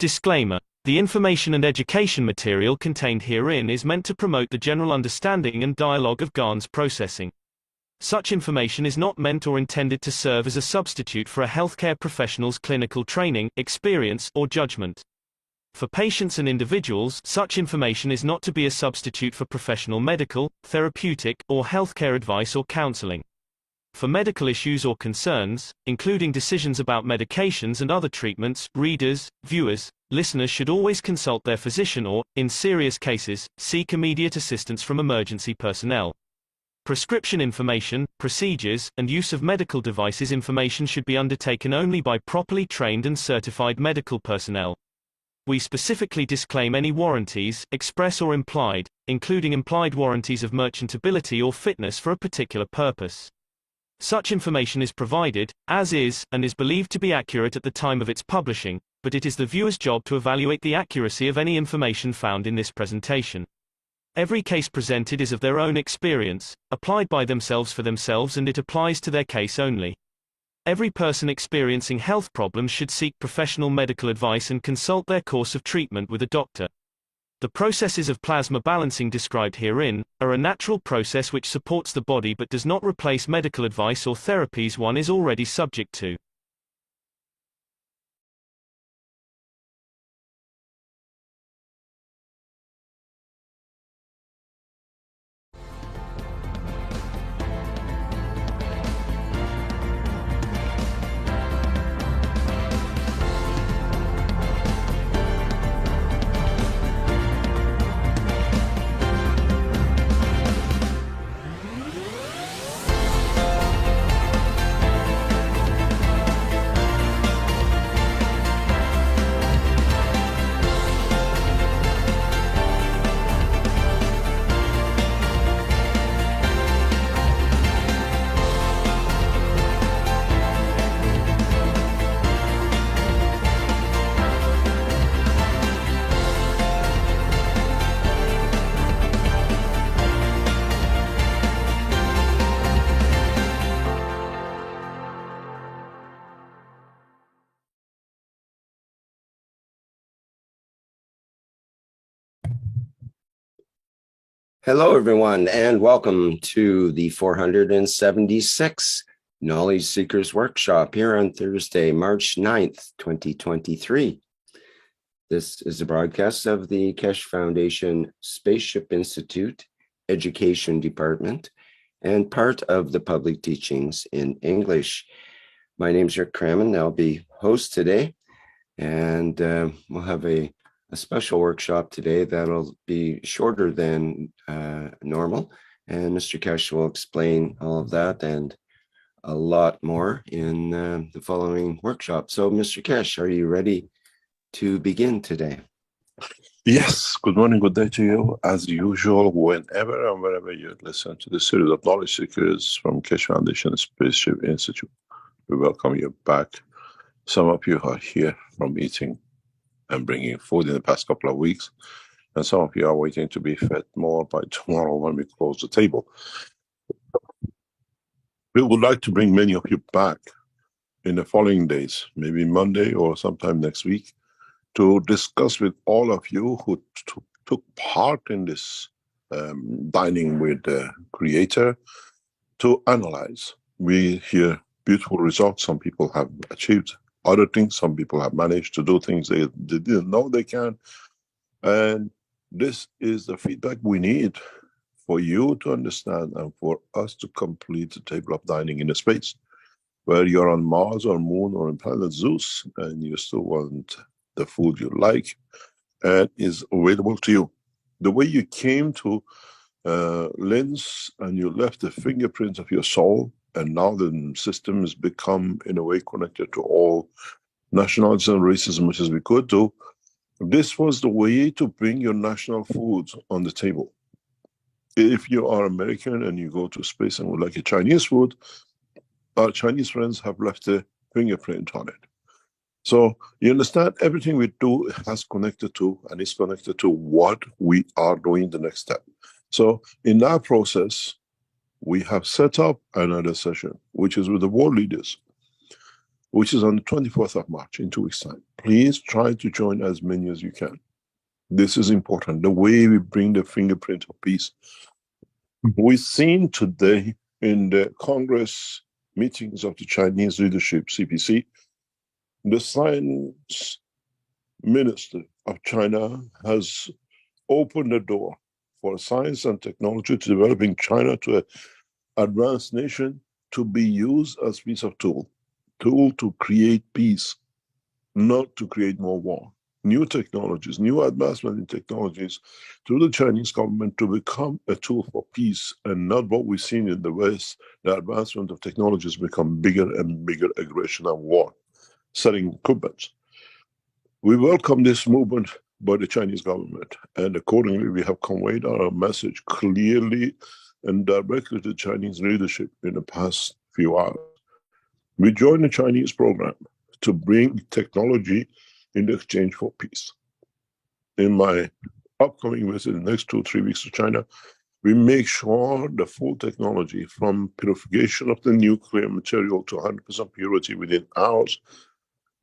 Disclaimer: the information and education material contained herein is meant to promote the general understanding and dialogue of GANs processing. Such information is not meant or intended to serve as a substitute for a healthcare professional's clinical training, experience, or judgment. For patients and individuals, such information is not to be a substitute for professional medical, therapeutic, or healthcare advice or counseling. For medical issues or concerns, including decisions about medications and other treatments, readers, viewers, listeners should always consult their physician or, in serious cases, seek immediate assistance from emergency personnel. Prescription information, procedures, and use of medical devices information should be undertaken only by properly trained and certified medical personnel. We specifically disclaim any warranties, express or implied, including implied warranties of merchantability or fitness for a particular purpose. Such information is provided, as is, and is believed to be accurate at the time of its publishing, but it is the viewer's job to evaluate the accuracy of any information found in this presentation. Every case presented is of their own experience, applied by themselves for themselves, and it applies to their case only. Every person experiencing health problems should seek professional medical advice and consult their course of treatment with a doctor. The processes of plasma balancing described herein are a natural process which supports the body but does not replace medical advice or therapies one is already subject to. Hello, everyone, and welcome to the 476 Knowledge Seekers Workshop here on Thursday, March 9th, 2023. This is a broadcast of the Keshe Foundation Spaceship Institute Education Department and part of the Public Teachings in English. My name is Rick Crammond. I'll be host today, and we'll have a special workshop today that'll be shorter than normal, and Mr. Keshe will explain all of that and a lot more in the following workshop. So, Mr. Keshe, are you ready to begin today? Yes, good morning, good day to you. As usual, whenever and wherever you listen to the series of Knowledge Seekers from Keshe Foundation Spaceship Institute, we welcome you back. Some of you are here from eating and bringing food in the past couple of weeks, and some of you are waiting to be fed more by tomorrow when we close the table. We would like to bring many of you back in the following days, maybe Monday or sometime next week, to discuss with all of you who took part in this dining with the Creator, to analyze. We hear beautiful results. Some people have achieved other things. Some people have managed to do things they didn't know they can. And this is the feedback we need for you to understand and for us to complete the table of dining in a space where you're on Mars or Moon or on planet Zeus and you still want the food you like and is available to you. The way you came to Linz and you left the fingerprints of your soul, and now the system has become, in a way, connected to all nationalities and races as much as we could do. This was the way to bring your national foods on the table. If you are American and you go to space and would like a Chinese food, our Chinese friends have left a fingerprint on it. So you understand, everything we do has connected to and is connected to what we are doing the next step. So in that process, we have set up another session, which is with the world leaders. which is on the 24th of March, in 2 weeks' time. Please try to join as many as you can. This is important, the way we bring the fingerprint of peace. We've seen today in the Congress meetings of the Chinese leadership, CPC, the science minister of China has opened the door for science and technology to developing China to an advanced nation to be used as a piece of tool to create peace, not to create more war. New technologies, new advancement in technologies to the Chinese government to become a tool for peace and not what we've seen in the West, the advancement of technologies become bigger and bigger aggression and war, setting equipment. We welcome this movement by the Chinese government, and accordingly we have conveyed our message clearly and directly to the Chinese leadership in the past few hours. We joined the Chinese program to bring technology in exchange for peace. In my upcoming visit in the next 2-3 weeks to China, we make sure the full technology from purification of the nuclear material to 100% purity within hours,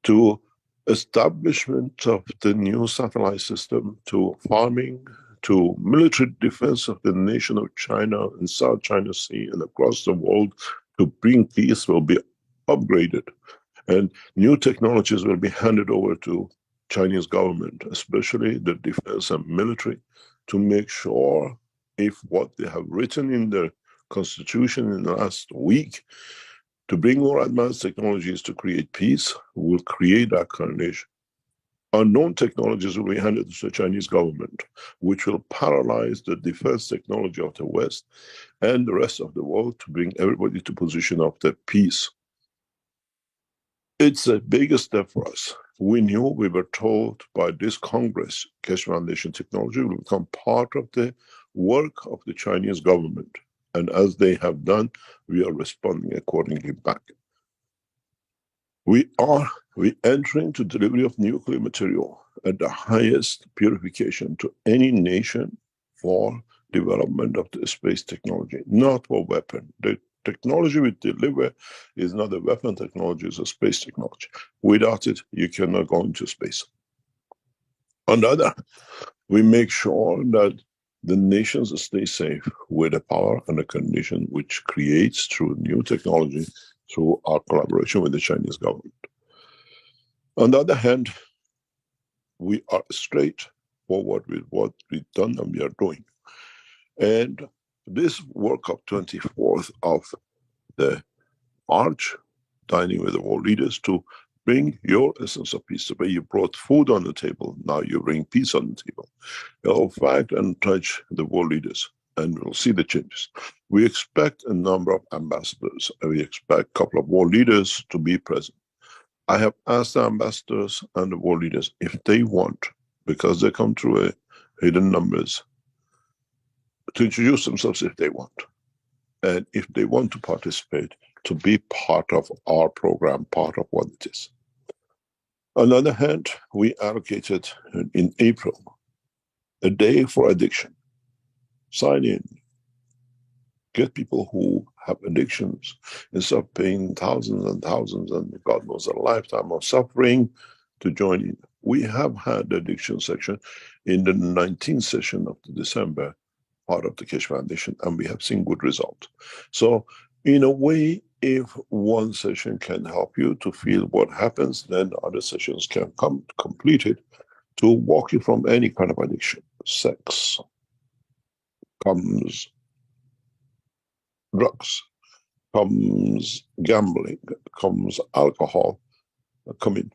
to establishment of the new satellite system, to farming, to military defense of the nation of China and South China Sea and across the world to bring peace will be upgraded. And new technologies will be handed over to Chinese government, especially the defense and military, to make sure if what they have written in the constitution in the last week to bring more advanced technologies to create peace will create that kind of nation. Unknown technologies will be handed to the Chinese government, which will paralyze the defense technology of the West and the rest of the world to bring everybody to position of the peace. It's a bigger step for us. We were told by this Congress, Keshe Foundation Technology will become part of the work of the Chinese government. And as they have done, we are responding accordingly back. We enter into delivery of nuclear material at the highest purification to any nation for development of the space technology, not for weapon. The technology we deliver is not a weapon technology, it's a space technology. Without it, you cannot go into space. On the other hand, we make sure that the nations stay safe with the power and the condition which creates through new technology, through our collaboration with the Chinese government. On the other hand, we are straightforward with what we've done and we are doing. And this work of 24th of the March, dining with the world leaders to bring your essence of peace. The way you brought food on the table, now you bring peace on the table. You'll fact and touch the world leaders and we'll see the changes. We expect a number of ambassadors and we expect a couple of world leaders to be present. I have asked the ambassadors and the world leaders if they want, because they come through a hidden numbers, to introduce themselves if they want. And if they want to participate, to be part of our program, part of what it is. On the other hand, we allocated in April a day for addiction. Sign in. Get people who have addictions instead of paying thousands and thousands and God knows a lifetime of suffering to join in. We have had the addiction section in the 19th session of December, part of the Keshe Foundation, and we have seen good results. So in a way, if one session can help you to feel what happens, then other sessions can come completed to walk you from any kind of addiction. Sex comes drugs, comes gambling, comes alcohol, come in.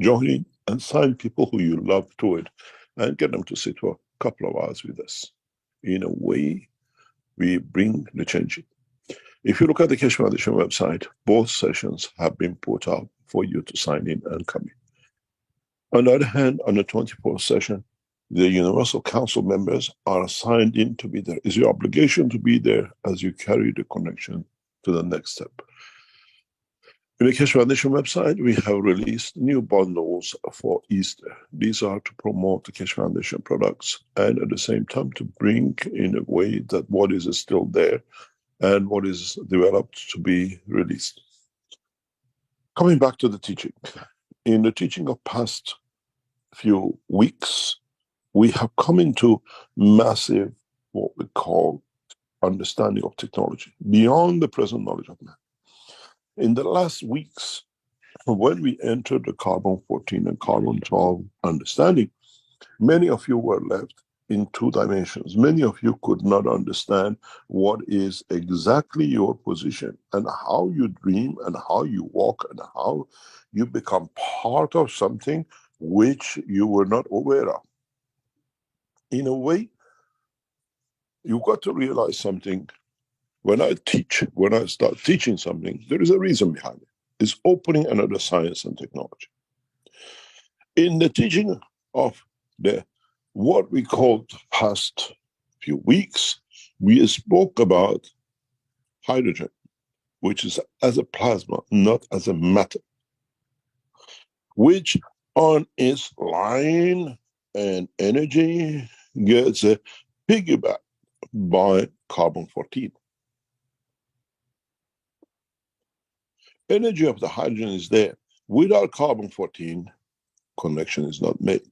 Join in and sign people who you love to it and get them to sit for a couple of hours with us. In a way, we bring the change. If you look at the Keshe Foundation website, both sessions have been put out for you to sign in and come in. On the other hand, on the 24th session, the Universal Council members are assigned in to be there. It's your obligation to be there as you carry the connection to the next step. In the Keshe Foundation website, we have released new bundles for Easter. These are to promote the Keshe Foundation products and at the same time to bring in a way that what is still there and what is developed to be released. Coming back to the teaching. In the teaching of past few weeks, we have come into massive, what we call, understanding of technology beyond the present knowledge of man. In the last weeks, when we entered the carbon-14 and carbon-12 understanding, many of you were left in two dimensions. Many of you could not understand what is exactly your position and how you dream and how you walk and how you become part of something which you were not aware of. In a way, you've got to realize something. When I start teaching something, there is a reason behind it. It's opening another science and technology. In the teaching of what we called past few weeks, we spoke about hydrogen, which is as a plasma, not as a matter, which on its line and energy gets a piggyback by carbon-14. Energy of the hydrogen is there. Without carbon-14, connection is not made.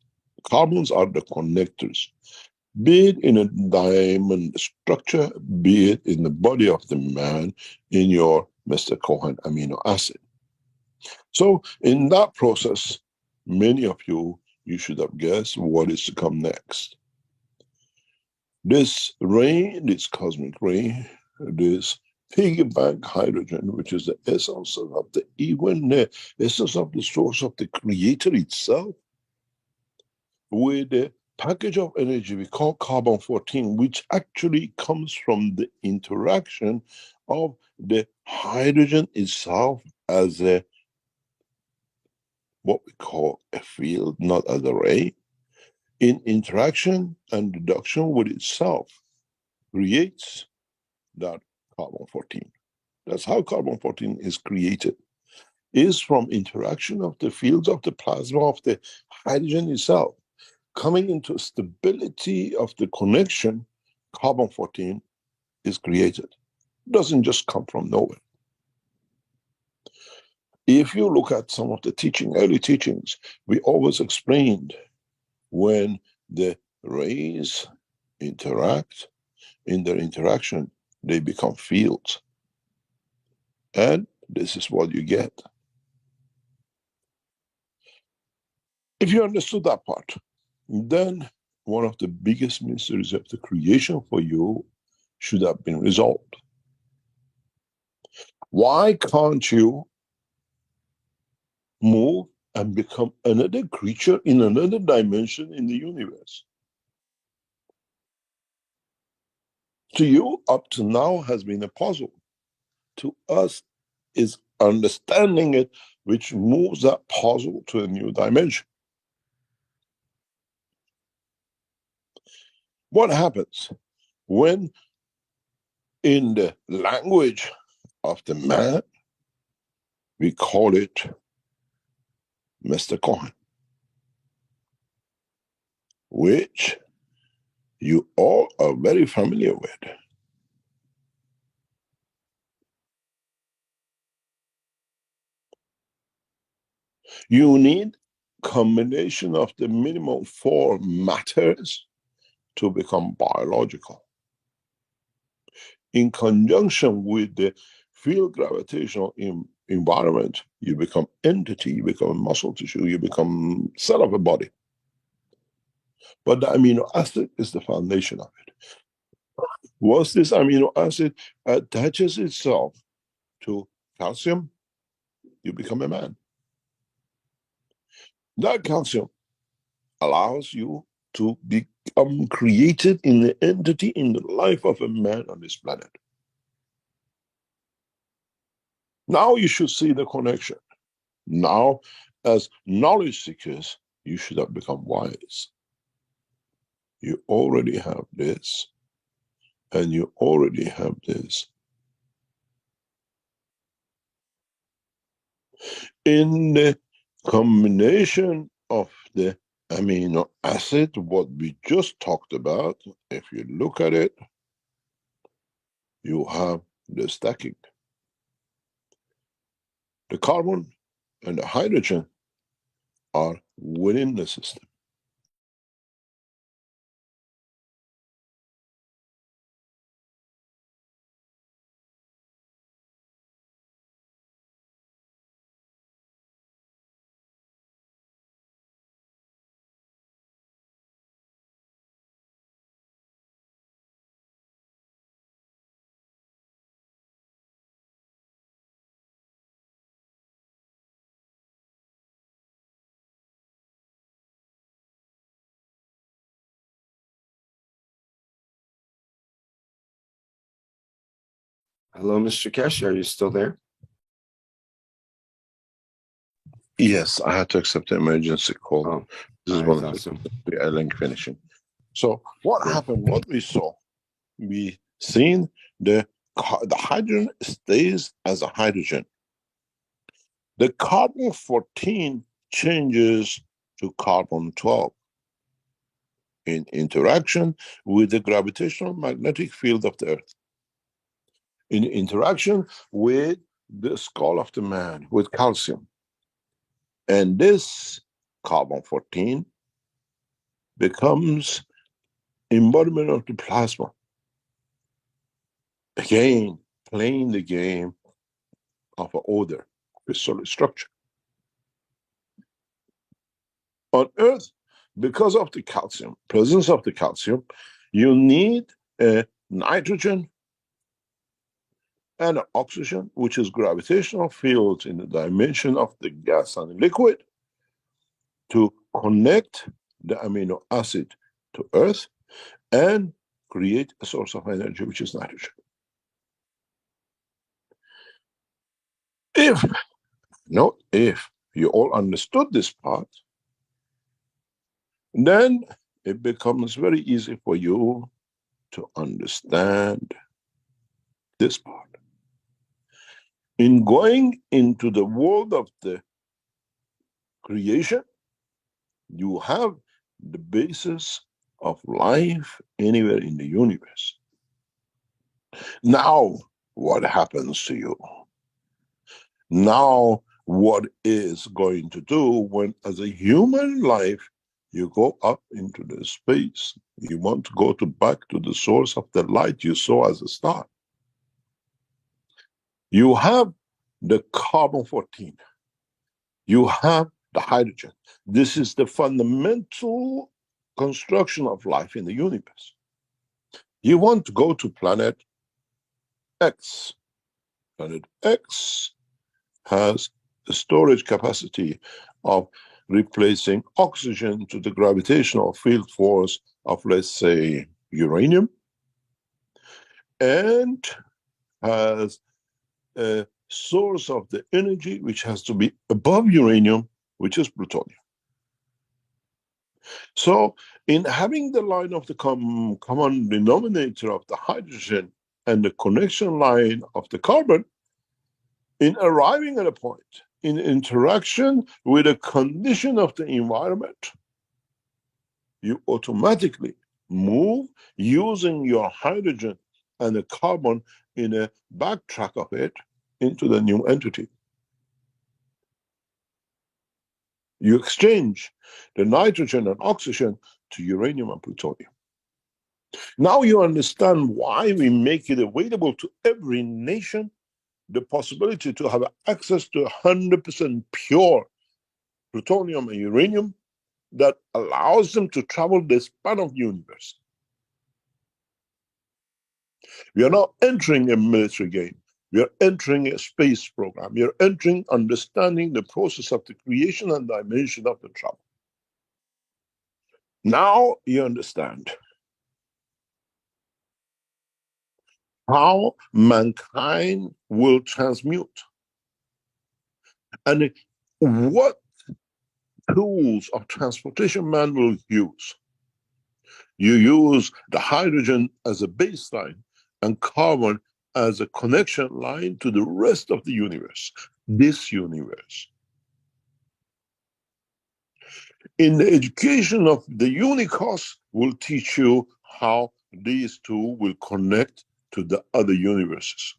Carbons are the connectors, be it in a diamond structure, be it in the body of the man, in your Mr. Cohen amino acid. So in that process, many of you should have guessed what is to come next. This ray, this cosmic ray, this piggyback hydrogen, which is the essence of the even the essence of the source of the creator itself, with the package of energy we call carbon-14, which actually comes from the interaction of the hydrogen itself as a what we call a field, not as a ray, in interaction and reduction with itself creates that carbon-14. That's how carbon-14 is created, is from interaction of the fields of the plasma of the hydrogen itself. Coming into stability of the connection, carbon-14 is created. It doesn't just come from nowhere. If you look at some of the early teachings, we always explained when the rays interact, in their interaction, they become fields. And this is what you get. If you understood that part, then one of the biggest mysteries of the creation for you should have been resolved. Why can't you move and become another creature in another dimension in the universe? To you, up to now, has been a puzzle. To us, is understanding it, which moves that puzzle to a new dimension. What happens when, in the language of the man, we call it Mr. Cohen, which you all are very familiar with. You need combination of the minimum 4 matters to become biological. In conjunction with the field gravitational environment, you become entity, you become muscle tissue, you become cell of a body. But the amino acid is the foundation of it. Once this amino acid attaches itself to calcium, you become a man. That calcium allows you to become created in the entity, in the life of a man on this planet. Now you should see the connection. Now, as knowledge seekers, you should have become wise. You already have this, and you already have this. In the combination of the amino acid, what we just talked about, if you look at it, you have the stacking. The carbon and the hydrogen are within the system. Hello, Mr. Keshe, are you still there? Yes, I had to accept the emergency call. Oh, This is all one right, of awesome. the link finishing. So what Good. happened? What we saw, we seen the hydrogen stays as a hydrogen. The carbon 14 changes to carbon 12 in interaction with the gravitational magnetic field of the Earth, in interaction with the skull of the man, with calcium. And this carbon 14 becomes embodiment of the plasma. Again, playing the game of an order, crystal structure. On Earth, because of the calcium, presence of the calcium, you need a nitrogen and an oxygen, which is gravitational fields in the dimension of the gas and liquid, to connect the amino acid to Earth and create a source of energy, which is nitrogen. If you all understood this part, then it becomes very easy for you to understand this part. In going into the world of the creation, you have the basis of life anywhere in the universe. Now, what happens to you? Now, what is going to do when, as a human life, you go up into the space? You want to go back to the source of the light you saw as a star. You have the carbon 14. You have the hydrogen. This is the fundamental construction of life in the universe. You want to go to planet X. Planet X has the storage capacity of replacing oxygen to the gravitational field force of, let's say, uranium, and has a source of the energy which has to be above uranium, which is plutonium. So in having the line of the common denominator of the hydrogen and the connection line of the carbon, in arriving at a point, in interaction with a condition of the environment, you automatically move using your hydrogen and the carbon in a backtrack of it into the new entity. You exchange the nitrogen and oxygen to uranium and plutonium. Now you understand why we make it available to every nation the possibility to have access to 100% pure plutonium and uranium that allows them to travel the span of the universe. We are not entering a military game. We are entering a space program. We are entering understanding the process of the creation and dimension of the travel. Now you understand how mankind will transmute and what tools of transportation man will use. You use the hydrogen as a baseline and carbon as a connection line to the rest of the universe, this universe. In the education of the Unicos will teach you how these two will connect to the other universes.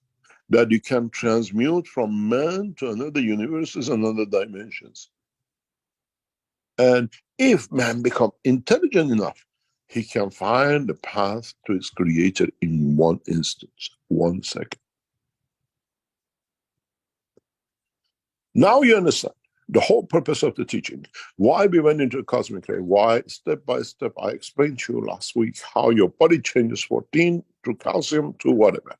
that you can transmute from man to another universes and other dimensions. And if man becomes intelligent enough, he can find the path to his creator in one instance, 1 second. Now you understand the whole purpose of the teaching. Why we went into cosmic ray, why step by step I explained to you last week how your body changes 14 to calcium to whatever.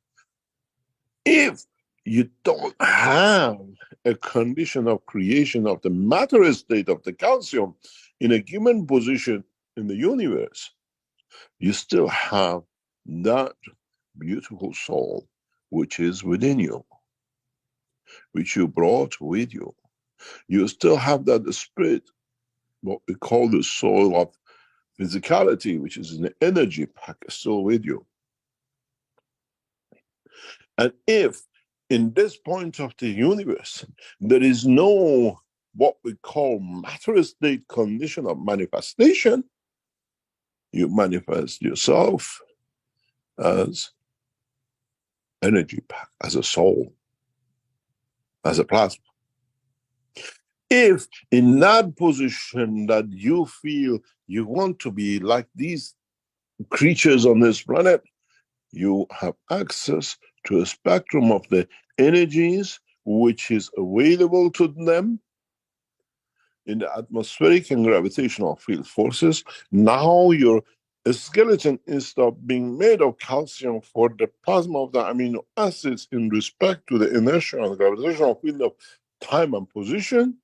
If you don't have a condition of creation of the matter state of the calcium in a given position in the universe, you still have that beautiful soul which is within you, which you brought with you. You still have that spirit, what we call the soul of physicality, which is an energy pack, still with you. And if in this point of the universe there is no what we call matter state condition of manifestation, you manifest yourself as energy pack, as a soul, as a plasma. If in that position that you feel you want to be like these creatures on this planet, you have access to a spectrum of the energies which is available to them in the atmospheric and gravitational field forces. Now your skeleton, instead of being made of calcium for the plasma of the amino acids in respect to the inertia and gravitational field of time and position,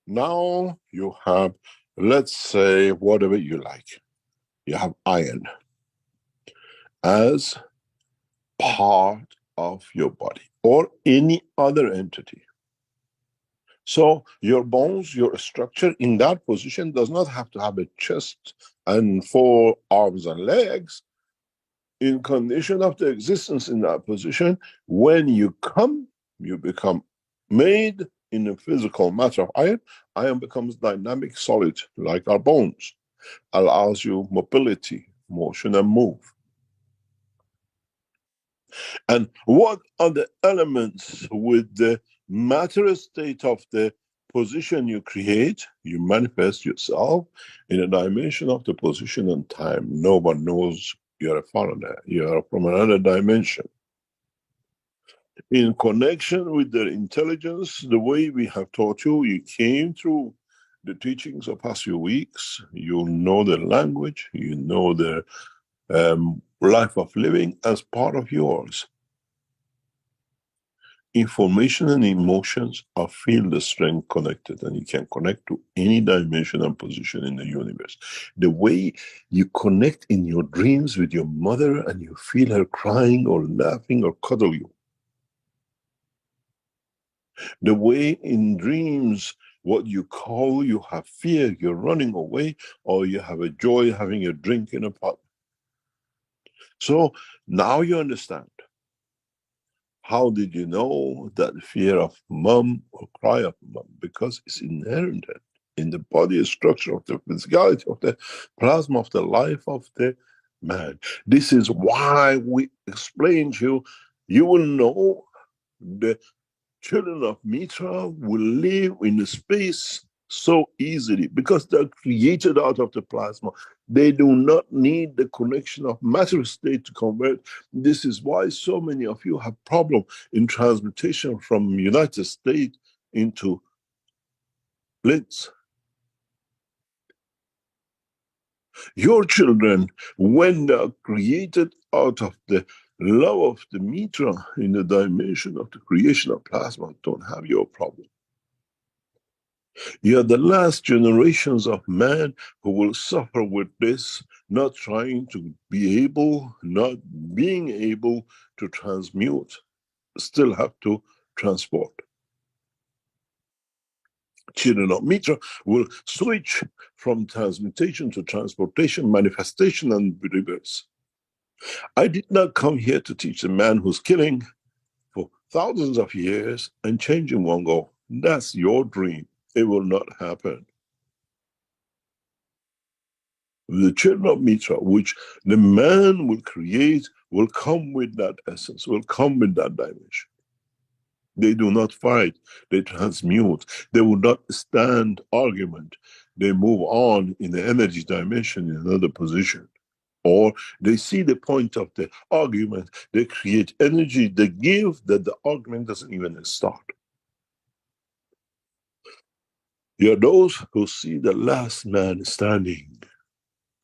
now you have, let's say, whatever you like. You have iron as part of your body or any other entity. So your bones, your structure in that position does not have to have a chest and 4 arms and legs. In condition of the existence in that position, when you come, you become made in the physical matter of iron. Iron becomes dynamic solid like our bones, allows you mobility, motion and move. And what are the elements with the matter state of the position you create? You manifest yourself in a dimension of the position and time. No one knows you're a foreigner, you're from another dimension. In connection with their intelligence, the way we have taught you, you came through the teachings of past few weeks, you know their language, you know their life of living as part of yours. Information and emotions are field strength connected, and you can connect to any dimension and position in the universe. The way you connect in your dreams with your mother and you feel her crying or laughing or cuddle you. The way in dreams, what you call, you have fear, you're running away, or you have a joy having a drink in a pub. So now you understand. How did you know that fear of mom or cry of mom? Because it's inherent in the body structure of the physicality of the plasma of the life of the man. This is why we explain to you, you will know the children of Mitra will live in the space so easily because they're created out of the plasma. They do not need the connection of matter state to convert. This is why so many of you have problem in transmutation from United States into Linz. Your children, when they are created out of the love of the Mitra in the dimension of the creation of plasma, don't have your problem. You are the last generations of man who will suffer with this, not trying to be able, not being able to transmute, still have to transport. Children of Mitra will switch from transmutation to transportation, manifestation, and reverse. I did not come here to teach a man who's killing for thousands of years and changing one go. That's your dream. It will not happen. The children of Mitra, which the man will create, will come with that essence, will come with that dimension. They do not fight. They transmute. They will not stand argument. They move on in the energy dimension in another position. Or they see the point of the argument. They create energy. They give that the argument doesn't even start. You're those who see the last man standing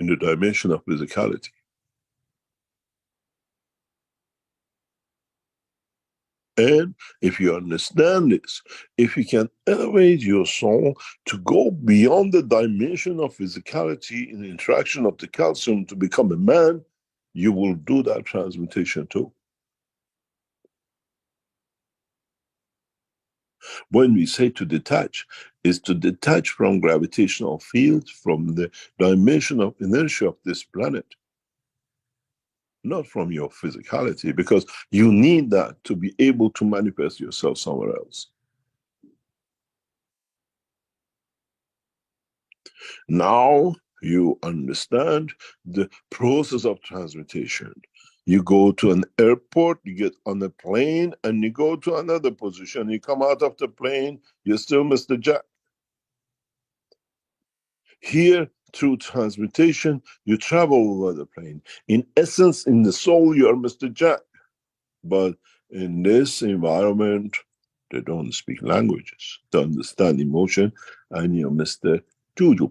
in the dimension of physicality. And if you understand this, if you can elevate your soul to go beyond the dimension of physicality in the interaction of the calcium to become a man, you will do that transmutation too. When we say to detach, is to detach from gravitational fields, from the dimension of inertia of this planet, not from your physicality, because you need that to be able to manifest yourself somewhere else. Now you understand the process of transmutation. You go to an airport, you get on a plane, and you go to another position. You come out of the plane, you're still Mr. Jack. Here, through transmutation, you travel over the plane. In essence, in the soul, you are Mr. Jack. But in this environment, they don't speak languages, they understand emotion, and you're Mr. Juju.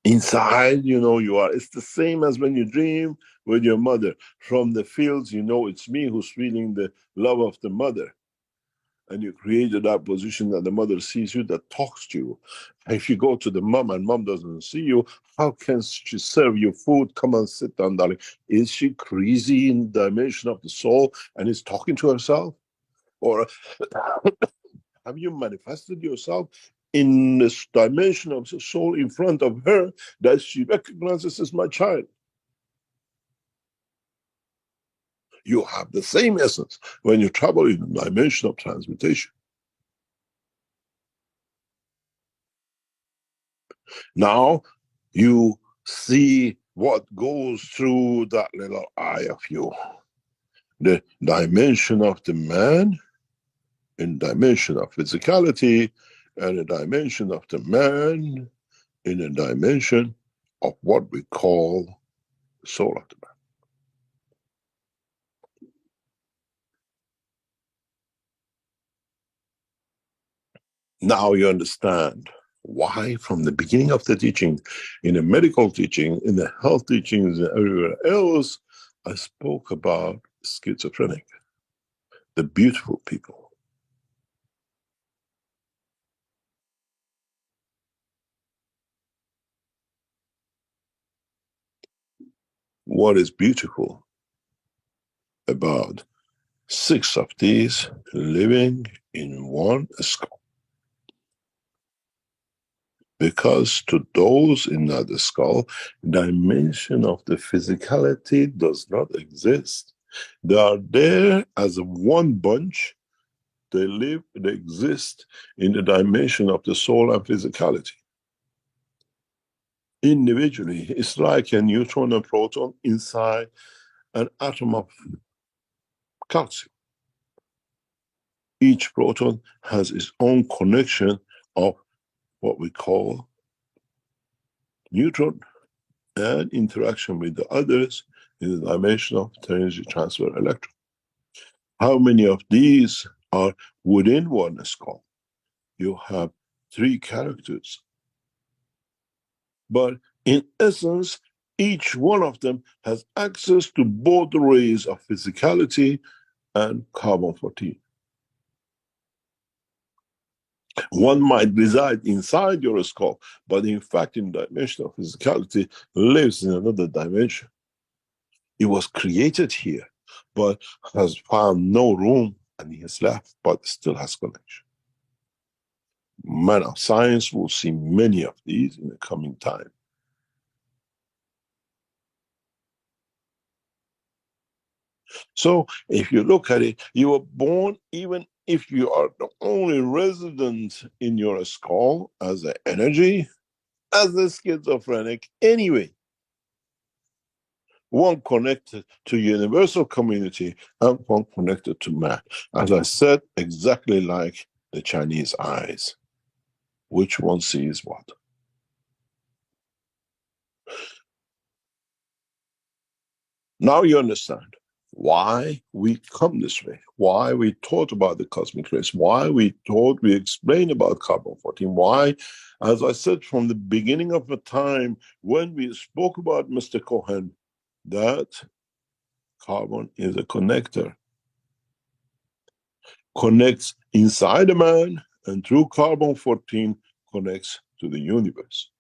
Inside, you know you are. It's the same as when you dream with your mother. From the fields, you know it's me who's feeling the love of the mother. And you created that position that the mother sees you, that talks to you. If you go to the mom and mom doesn't see you, how can she serve you food? Come and sit down, darling. Is she crazy in the dimension of the soul and is talking to herself? Or have you manifested yourself in this dimension of the soul in front of her that she recognizes as my child? You have the same essence when you travel in the dimension of transmutation. Now you see what goes through that little eye of you. The dimension of the man, in dimension of physicality, and the dimension of the man in a dimension of what we call the soul of the man. Now you understand why from the beginning of the teaching, in the medical teaching, in the health teachings, and everywhere else, I spoke about schizophrenic, the beautiful people. What is beautiful about 6 of these living in one skull? Because to those in that skull, dimension of the physicality does not exist. They are there as one bunch. They live, they exist in the dimension of the soul and physicality. Individually, it's like a neutron and proton inside an atom of calcium. Each proton has its own connection of what we call neutron and interaction with the others in the dimension of energy transfer electron. How many of these are within one skull? You have 3 characters. But in essence, each one of them has access to both rays of physicality and carbon-14. One might reside inside your skull, but in fact, in the dimension of physicality, lives in another dimension. It was created here, but has found no room, and he has left, but still has connection. Man of science will see many of these in the coming time. So if you look at it, you were born, even if you are the only resident in your skull as an energy, as a schizophrenic anyway. one connected to universal community and one connected to man. As I said, exactly like the Chinese eyes. Which one sees what? Now you understand why we come this way, why we taught about the cosmic rays, why we explained about carbon-14, why, as I said from the beginning of the time when we spoke about Mr. Cohen, that carbon is a connector. Connects inside a man, and through carbon-14 connects to the universe.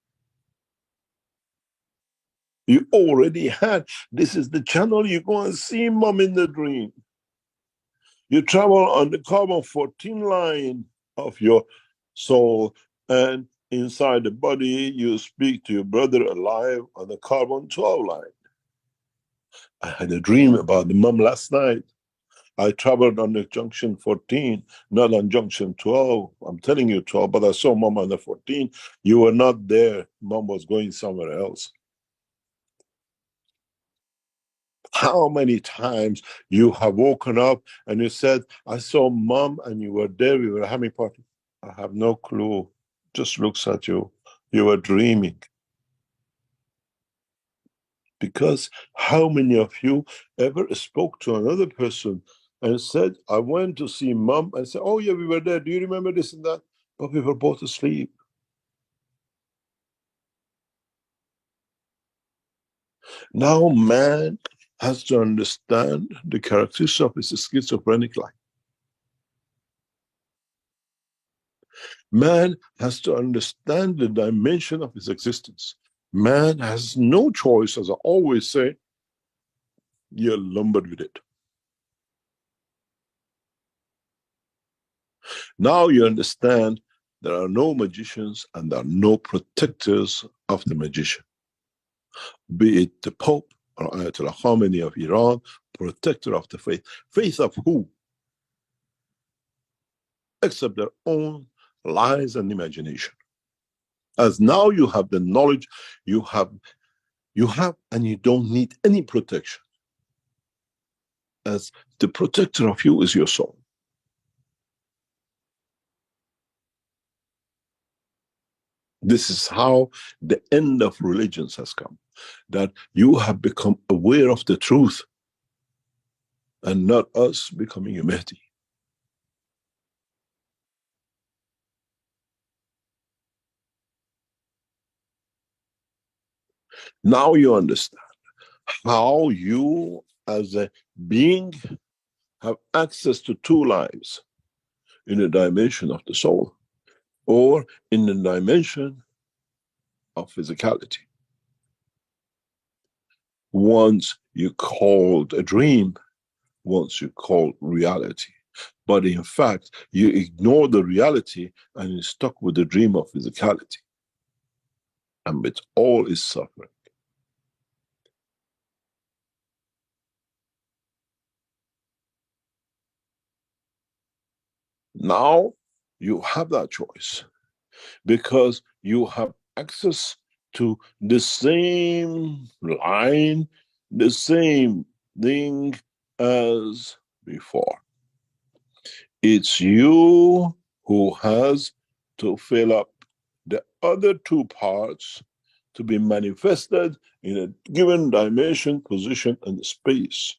You already had, this is the channel you go and see mom in the dream. You travel on the carbon-14 line of your soul, and inside the body, you speak to your brother alive on the carbon-12 line. I had a dream about the mom last night. I traveled on the junction 14, not on junction 12. I'm telling you 12, but I saw mom on the 14. You were not there. Mom was going somewhere else. How many times you have woken up and you said, I saw mom and you were there, we were having a party. I have no clue. Just looks at you. You were dreaming. Because how many of you ever spoke to another person and said, I went to see mom, and said, oh yeah, we were there. Do you remember this and that? But we were both asleep. Now man has to understand the characteristics of his schizophrenic life. Man has to understand the dimension of his existence. Man has no choice, as I always say, you're lumbered with it. Now you understand there are no magicians and there are no protectors of the magician. Be it the Pope or Ayatollah Khamenei of Iran, protector of the faith. Faith of who? Except their own lies and imagination. As now you have the knowledge, you have, and you don't need any protection. As the protector of you is your soul. This is how the end of religions has come. That you have become aware of the truth and not us becoming a Mahdi. Now you understand how you as a being have access to two lives in the dimension of the soul or in the dimension of physicality. Once you called a dream, once you called reality. But in fact, you ignore the reality and you're stuck with the dream of physicality. And with all is suffering. Now you have that choice because you have access to the same line, the same thing as before. It's you who has to fill up the other two parts to be manifested in a given dimension, position, and space.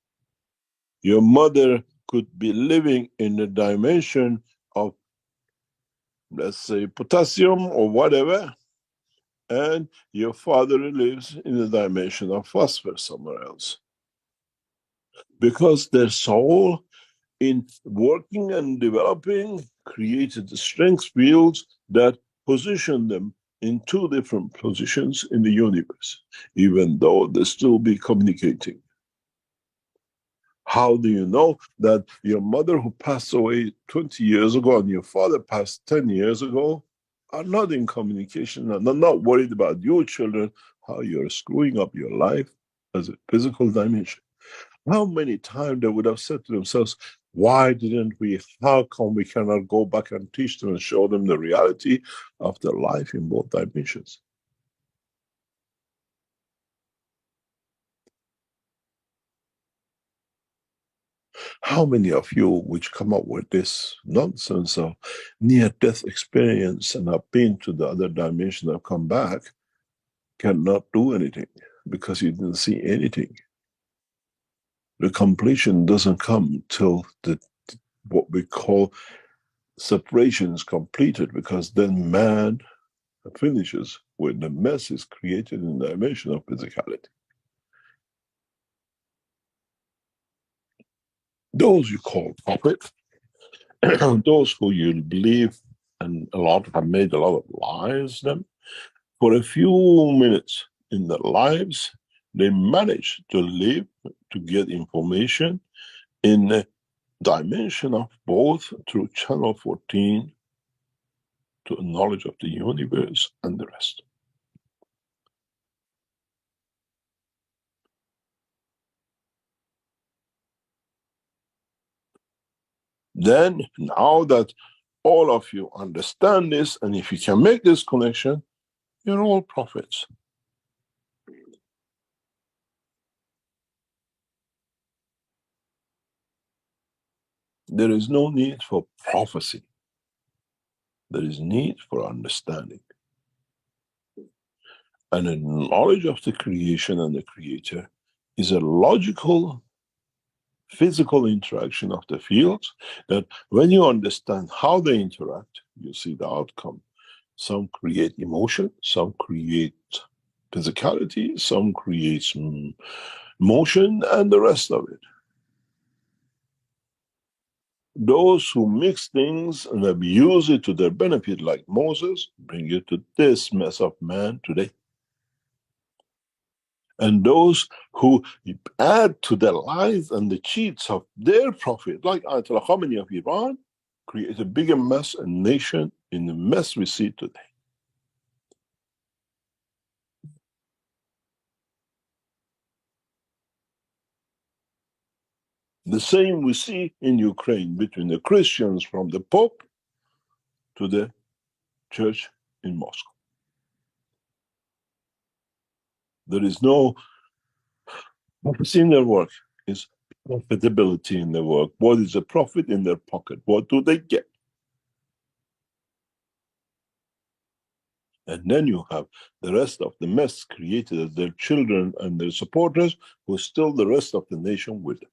Your mother could be living in the dimension of, let's say, potassium or whatever, and your father lives in the dimension of phosphorus somewhere else. Because their soul, in working and developing, created the strength fields that position them in two different positions in the universe, even though they still be communicating. How do you know that your mother who passed away 20 years ago and your father passed 10 years ago are not in communication and are not worried about your children, how you're screwing up your life as a physical dimension? How many times they would have said to themselves, why didn't we, how come we cannot go back and teach them and show them the reality of their life in both dimensions? How many of you which come up with this nonsense of near-death experience and have been to the other dimension and come back cannot do anything because you didn't see anything? The completion doesn't come till what we call separation is completed, because then man finishes when the mess is created in the dimension of physicality. Those you call prophets, those who you believe, and a lot have made a lot of lies them, for a few minutes in their lives, they manage to live, to get information in a dimension of both through channel 14 to a knowledge of the universe and the rest. Then, now that all of you understand this, and if you can make this connection, you're all prophets. There is no need for prophecy. There is need for understanding. And a knowledge of the creation and the creator is a logical, physical interaction of the fields that when you understand how they interact, you see the outcome. Some create emotion, some create physicality, some creates motion, and the rest of it. Those who mix things and abuse it to their benefit, like Moses, bring you to this mess of man today. And those who add to the lies and the cheats of their prophet, like Ayatollah Khamenei of Iran, create a bigger mess and nation in the mess we see today. The same we see in Ukraine between the Christians from the Pope to the church in Moscow. There is no prophecy in their work, is profitability in their work. What is a profit in their pocket? What do they get? And then you have the rest of the mess created as their children and their supporters, who still the rest of the nation with them.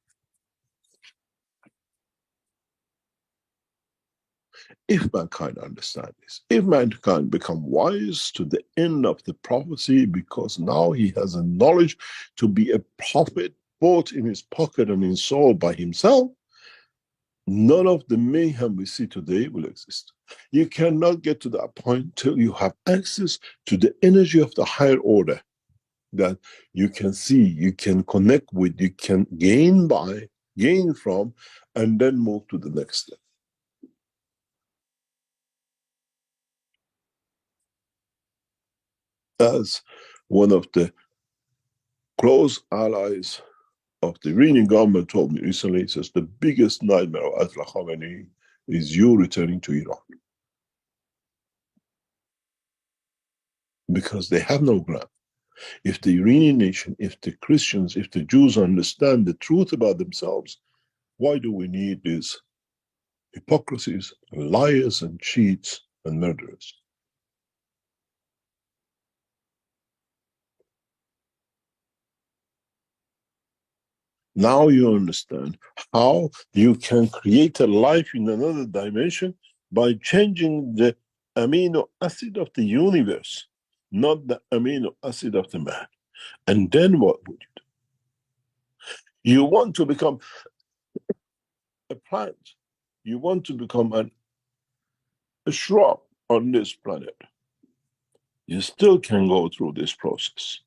If mankind understand this, if mankind become wise to the end of the prophecy, because now he has a knowledge to be a prophet both in his pocket and in soul by himself, none of the mayhem we see today will exist. You cannot get to that point till you have access to the energy of the higher order that you can see, you can connect with, you can gain from, and then move to the next step. As one of the close allies of the Iranian government told me recently, he says the biggest nightmare of Ayatollah Khamenei is you returning to Iran. Because they have no ground. If the Iranian nation, if the Christians, if the Jews understand the truth about themselves, why do we need these hypocrisies, liars and cheats and murderers? Now you understand how you can create a life in another dimension by changing the amino acid of the universe, not the amino acid of the man. And then what would you do? You want to become a plant. You want to become a shrub on this planet. You still can go through this process.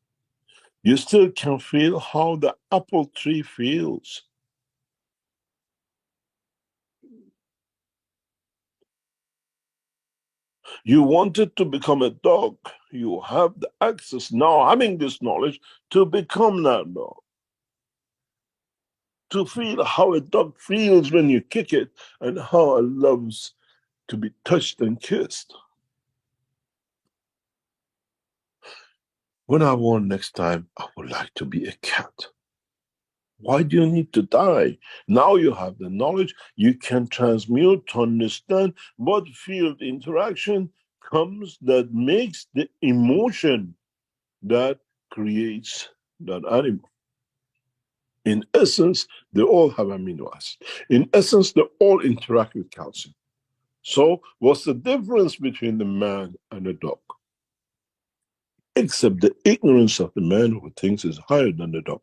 You still can feel how the apple tree feels. You wanted to become a dog. You have the access now, having this knowledge, to become that dog. To feel how a dog feels when you kick it and how it loves to be touched and kissed. When I want next time, I would like to be a cat. Why do you need to die? Now you have the knowledge, you can transmute to understand what field interaction comes that makes the emotion that creates that animal. In essence, they all have amino acids. In essence, they all interact with calcium. So what's the difference between the man and the dog? Except the ignorance of the man who thinks is higher than the dog.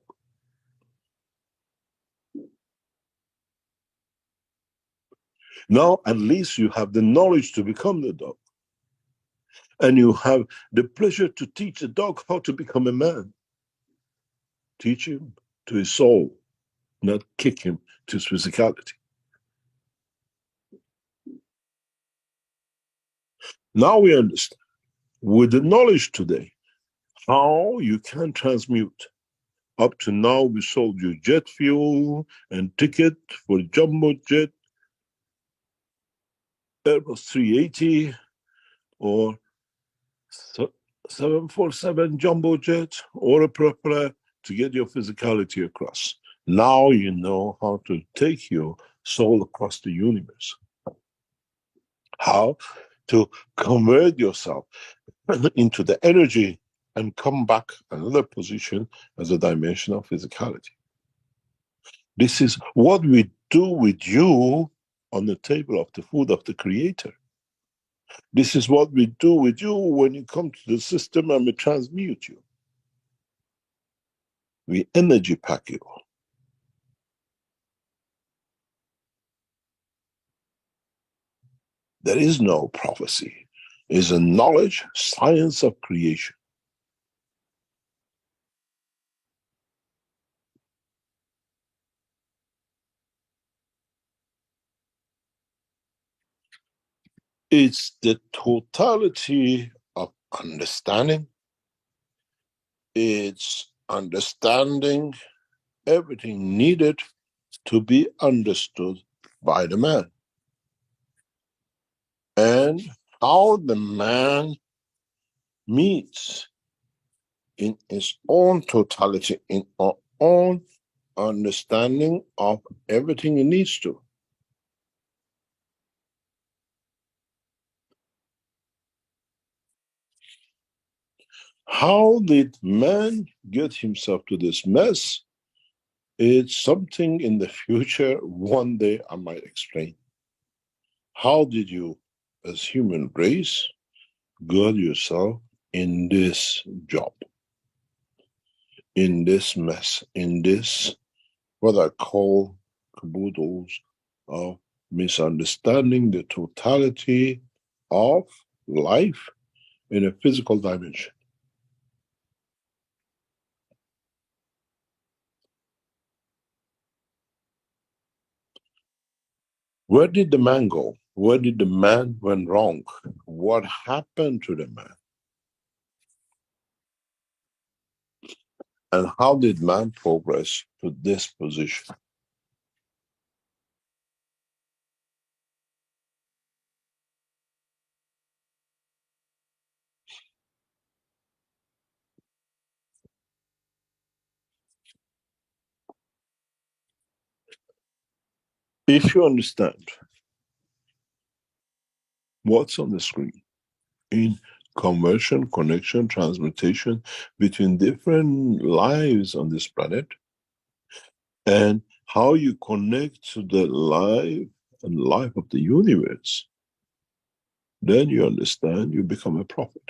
Now, at least you have the knowledge to become the dog. And you have the pleasure to teach the dog how to become a man. Teach him to his soul, not kick him to his physicality. Now we understand, with the knowledge today, how you can transmute. Up to now, we sold you jet fuel and ticket for jumbo jet, Airbus 380, or 747 jumbo jet, or a propeller to get your physicality across. Now you know how to take your soul across the universe. How to convert yourself into the energy and come back another position as a dimension of physicality. This is what we do with you on the table of the food of the Creator. This is what we do with you when you come to the system and we transmute you. We energy pack you. There is no prophecy. It is a knowledge, science of creation. It's the totality of understanding. It's understanding everything needed to be understood by the man. And how the man meets in his own totality, in our own understanding of everything he needs to. How did man get himself to this mess? It's something in the future, one day I might explain. How did you, as human race, got yourself in this job, in this mess, in this, what I call caboodles of misunderstanding the totality of life in a physical dimension? Where did the man go? Where did the man went wrong? What happened to the man? And how did man progress to this position? If you understand what's on the screen in conversion, connection, transmutation between different lives on this planet, and how you connect to the life and life of the universe, then you understand, you become a prophet.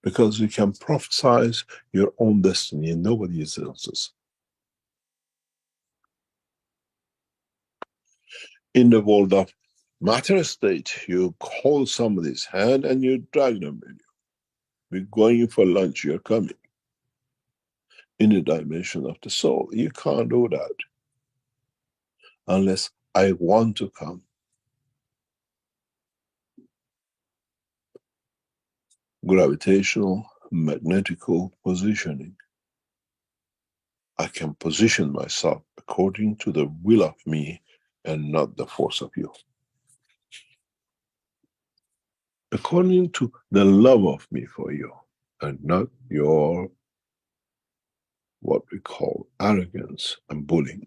Because you can prophesize your own destiny and nobody else's. In the world of matter state, you hold somebody's hand and you drag them with you. We're going for lunch, you're coming. In the dimension of the soul, you can't do that unless I want to come. Gravitational, magnetical positioning. I can position myself according to the will of me and not the force of you. According to the love of me for you and not your what we call arrogance and bullying.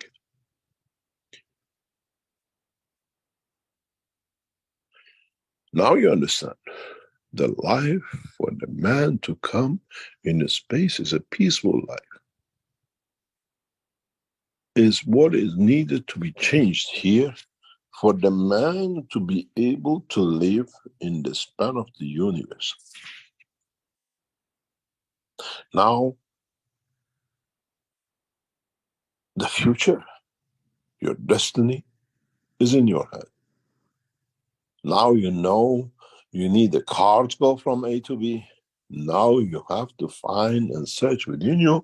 Now you understand. The life for the man to come in a space is a peaceful life. Is what is needed to be changed here for the man to be able to live in the span of the universe. Now, the future, your destiny, is in your hand. Now you know you need a car to go from A to B. Now you have to find and search within you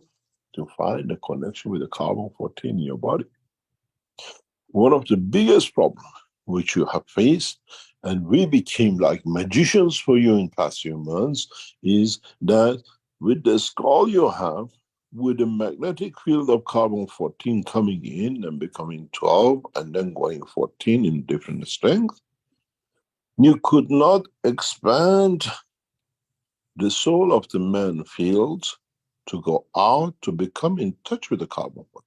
to find a connection with the carbon-14 in your body. One of the biggest problems which you have faced, and we became like magicians for you in past few months, is that with the skull you have, with the magnetic field of carbon-14 coming in and becoming 12 and then going 14 in different strength, you could not expand the soul of the man fields to go out to become in touch with the carbon-14.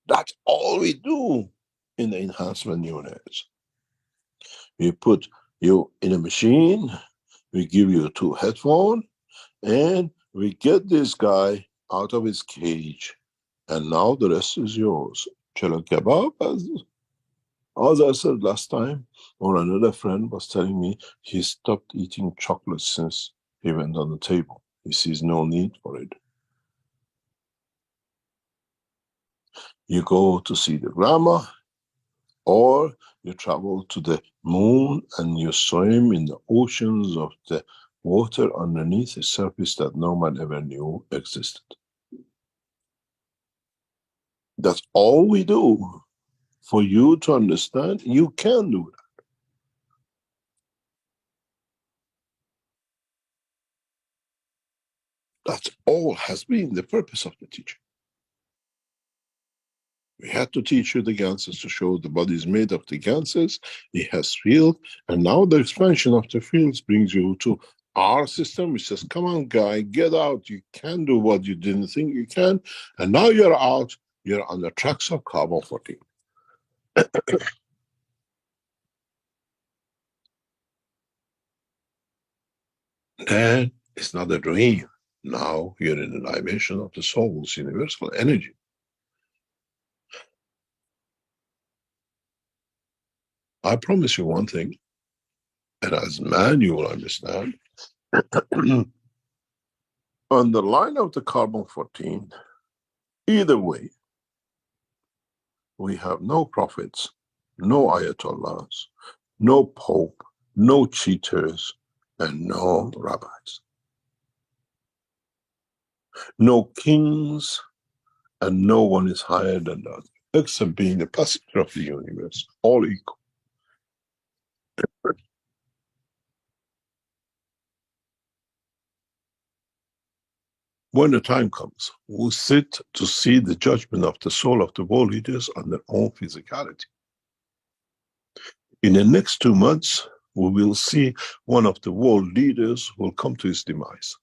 That's all we do in the enhancement units. We put you in a machine, we give you 2 headphones, and we get this guy out of his cage, and now the rest is yours. Chalo kebab, as I said last time, or another friend was telling me he stopped eating chocolate since he went on the table. He sees no need for it. You go to see the grandma, or you travel to the moon and you swim in the oceans of the water underneath a surface that no man ever knew existed. That's all we do. For you to understand, you can do that. That's all has been the purpose of the teaching. We had to teach you the Ganses to show the body is made of the Ganses, it has field, and now the expansion of the fields brings you to our system, which says, come on guy, get out, you can do what you didn't think you can, and now you're out, you're on the tracks of carbon-14. Then it's not a dream. Now you're in the dimension of the soul's universal energy. I promise you one thing, and as man you will understand, on the line of the carbon-14, either way, we have no prophets, no ayatollahs, no pope, no cheaters, and no rabbis. No kings, and no one is higher than the other, except being the passenger of the universe, all equal. When the time comes, we'll sit to see the judgment of the soul of the world leaders on their own physicality. In the next 2 months, we will see one of the world leaders will come to his demise.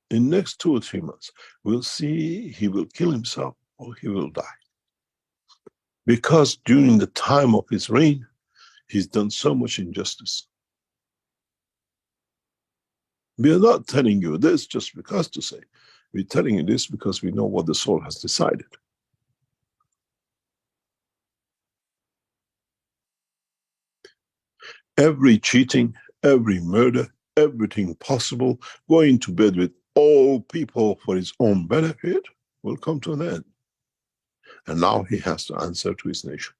In the next 2 or 3 months, we'll see he will kill himself or he will die. Because during the time of his reign, he's done so much injustice. We are not telling you this just because to say. We're telling you this because we know what the soul has decided. Every cheating, every murder, everything possible, going to bed with all people for his own benefit will come to an end. And now he has to answer to his nation.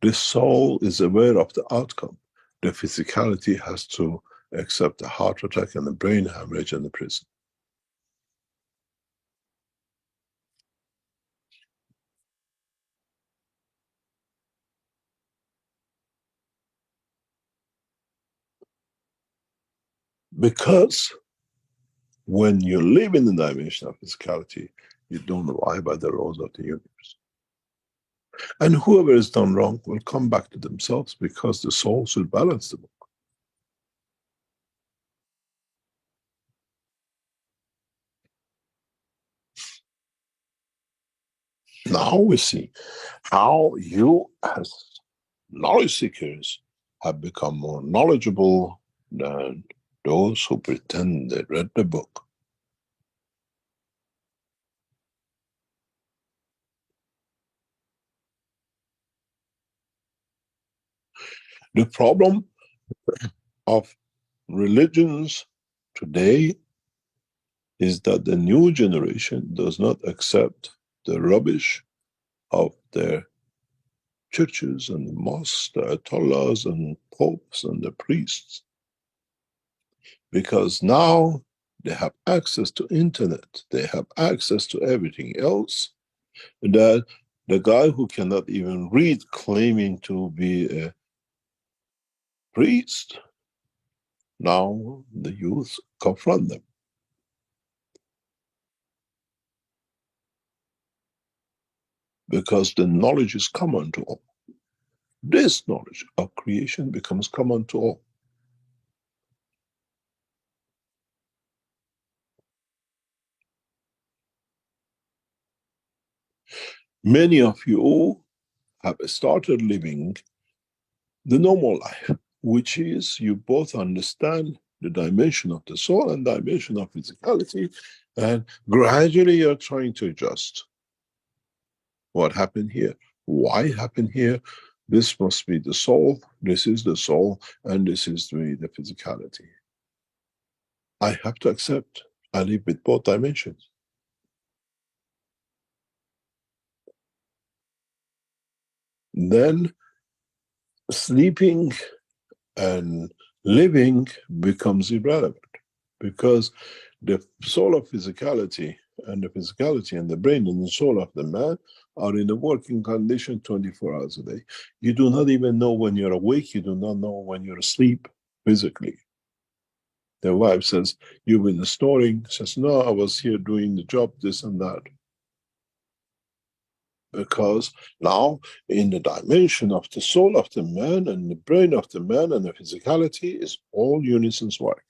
The soul is aware of the outcome. The physicality has to accept the heart attack and the brain hemorrhage and the prison. Because when you live in the dimension of physicality, you don't abide by the laws of the universe. And whoever has done wrong will come back to themselves because the souls will balance the book. Now we see how you as knowledge seekers have become more knowledgeable than those who pretend they read the book. The problem of religions today is that the new generation does not accept the rubbish of their churches and the mosques, the ayatollahs and popes and the priests. Because now they have access to internet, they have access to everything else, that the guy who cannot even read, claiming to be a priest, now the youth confront them. Because the knowledge is common to all. This knowledge of creation becomes common to all. Many of you have started living the normal life, which is you both understand the dimension of the soul and dimension of physicality, and gradually you're trying to adjust. What happened here? Why happened here? This must be the soul, this is the soul, and this is the physicality. I have to accept I live with both dimensions. Then sleeping and living becomes irrelevant, because the soul of physicality and the physicality and the brain and the soul of the man are in a working condition 24 hours a day. You do not even know when you're awake, you do not know when you're asleep physically. The wife says, "You've been snoring." Says, "No, I was here doing the job, this and that." Because now in the dimension of the soul of the man and the brain of the man and the physicality is all unison's work.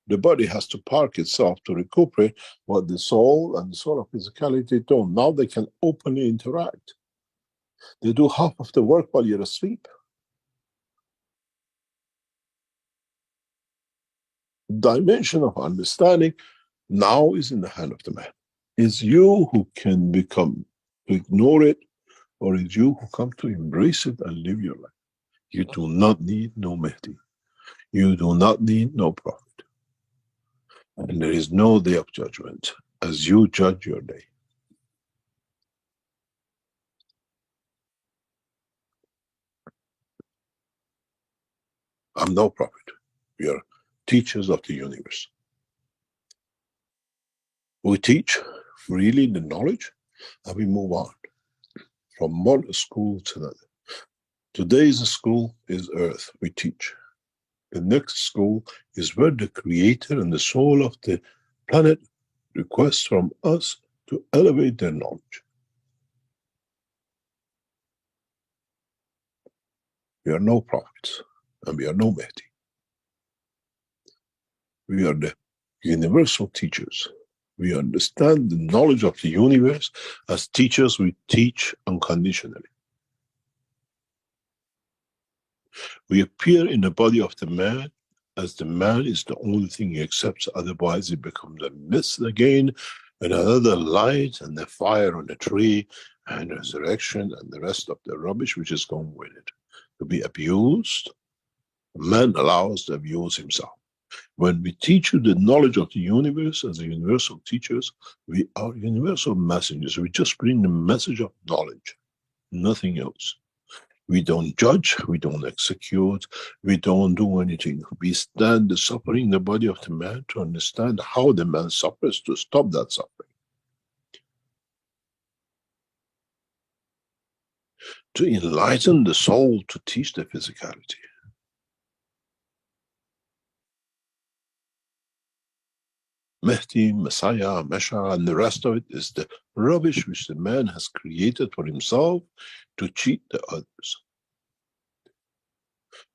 The body has to park itself to recuperate what the soul and the soul of physicality don't. Now they can openly interact. They do half of the work while you're asleep. Dimension of understanding now is in the hand of the man. It's you who can become to ignore it, or it's you who come to embrace it and live your life. You do not need no Mahdi. You do not need no prophet. And there is no day of judgment as you judge your day. I'm no prophet. We are teachers of the universe. We teach freely the knowledge and we move on from one school to another. Today's school is Earth, we teach. The next school is where the creator and the soul of the planet requests from us to elevate their knowledge. We are no prophets and we are no Mahdi. We are the universal teachers. We understand the knowledge of the universe. As teachers, we teach unconditionally. We appear in the body of the man as the man is the only thing he accepts, otherwise it becomes a myth again, and another light and the fire on the tree and resurrection and the rest of the rubbish which is going with it. To be abused, man allows to abuse himself. When we teach you the knowledge of the universe as the universal teachers, we are universal messengers. We just bring the message of knowledge, nothing else. We don't judge, we don't execute, we don't do anything. We stand the suffering in the body of the man to understand how the man suffers, to stop that suffering. To enlighten the soul, to teach the physicality. Mehdi, Messiah, Mesha, and the rest of it is the rubbish which the man has created for himself to cheat the others.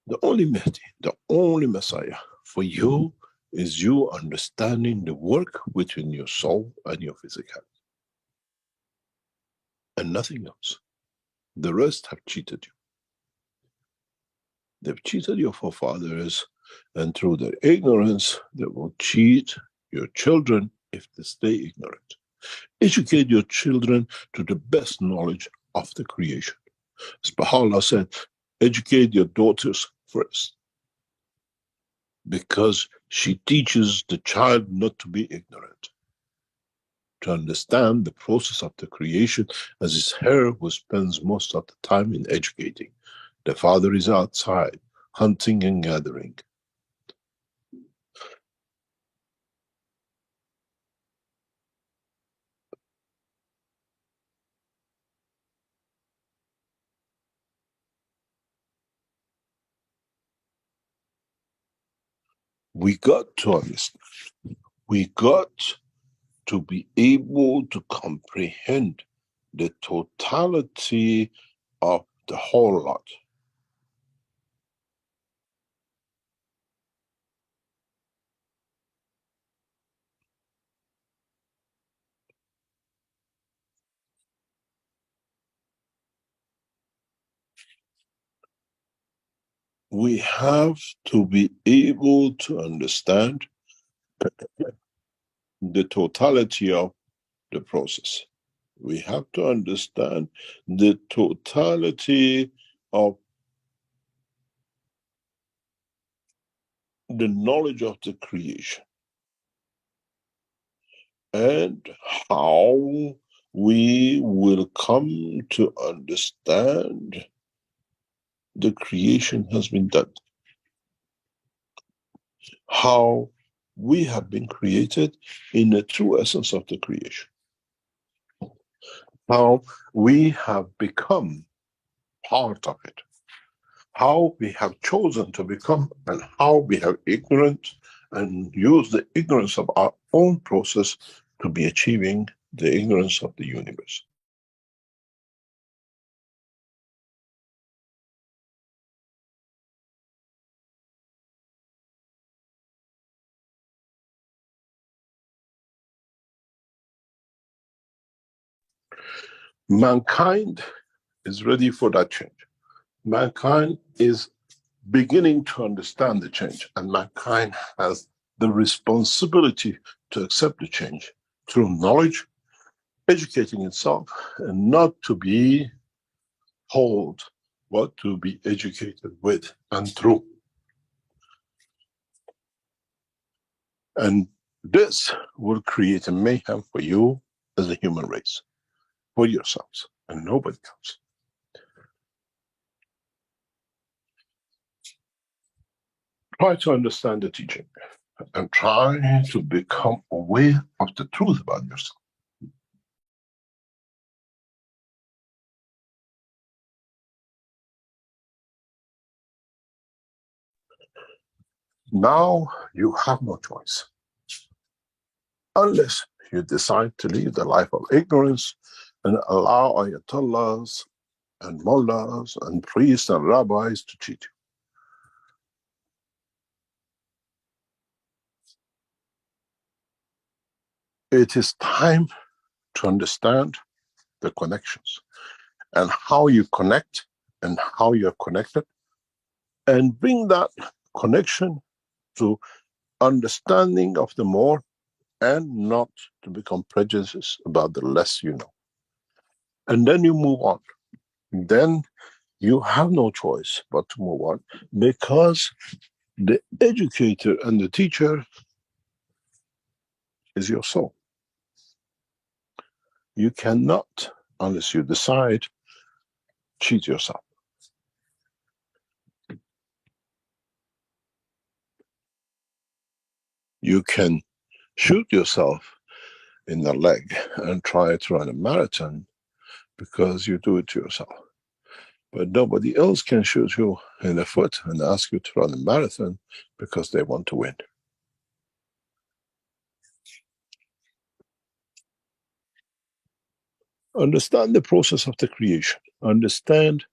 The only Mehdi, the only Messiah for you is you understanding the work between your soul and your physicality. And nothing else. The rest have cheated you. They've cheated your forefathers, and through their ignorance, they will cheat your children if they stay ignorant. Educate your children to the best knowledge of the creation. As Baha'u'llah said, educate your daughters first, because she teaches the child not to be ignorant, to understand the process of the creation, as it's her who spends most of the time in educating. The father is outside, hunting and gathering. We got to understand. We got to be able to comprehend the totality of the whole lot. We have to be able to understand the totality of the process. We have to understand the totality of the knowledge of the creation, and how we will come to understand the creation has been done. How we have been created in the true essence of the creation. How we have become part of it. How we have chosen to become, and how we have ignorant and use the ignorance of our own process to be achieving the ignorance of the universe. Mankind is ready for that change. Mankind is beginning to understand the change, and mankind has the responsibility to accept the change through knowledge, educating itself, and not to be told what to be educated with and through. And this will create a mayhem for you as a human race, for yourselves, and nobody else. Try to understand the teaching, and try to become aware of the truth about yourself. Now you have no choice. Unless you decide to live the life of ignorance and allow ayatollahs and mullahs and priests and rabbis to cheat you. It is time to understand the connections and how you connect and how you're connected, and bring that connection to understanding of the more, and not to become prejudiced about the less you know. And then you move on. Then you have no choice but to move on, because the educator and the teacher is your soul. You cannot, unless you decide, cheat yourself. You can shoot yourself in the leg and try to run a marathon because you do it to yourself. But nobody else can shoot you in the foot and ask you to run a marathon because they want to win. Understand the process of the creation. Understand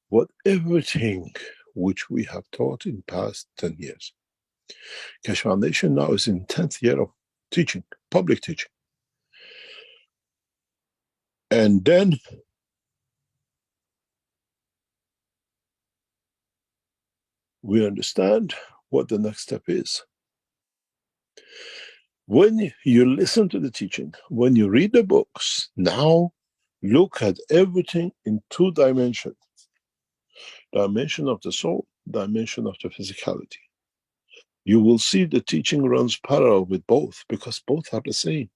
what everything which we have taught in past 10 years. Keshe Foundation now is in 10th year of teaching, public teaching. And then we understand what the next step is. When you listen to the teaching, when you read the books, now look at everything in 2 dimensions. Dimension of the soul, dimension of the physicality. You will see the teaching runs parallel with both because both are the same.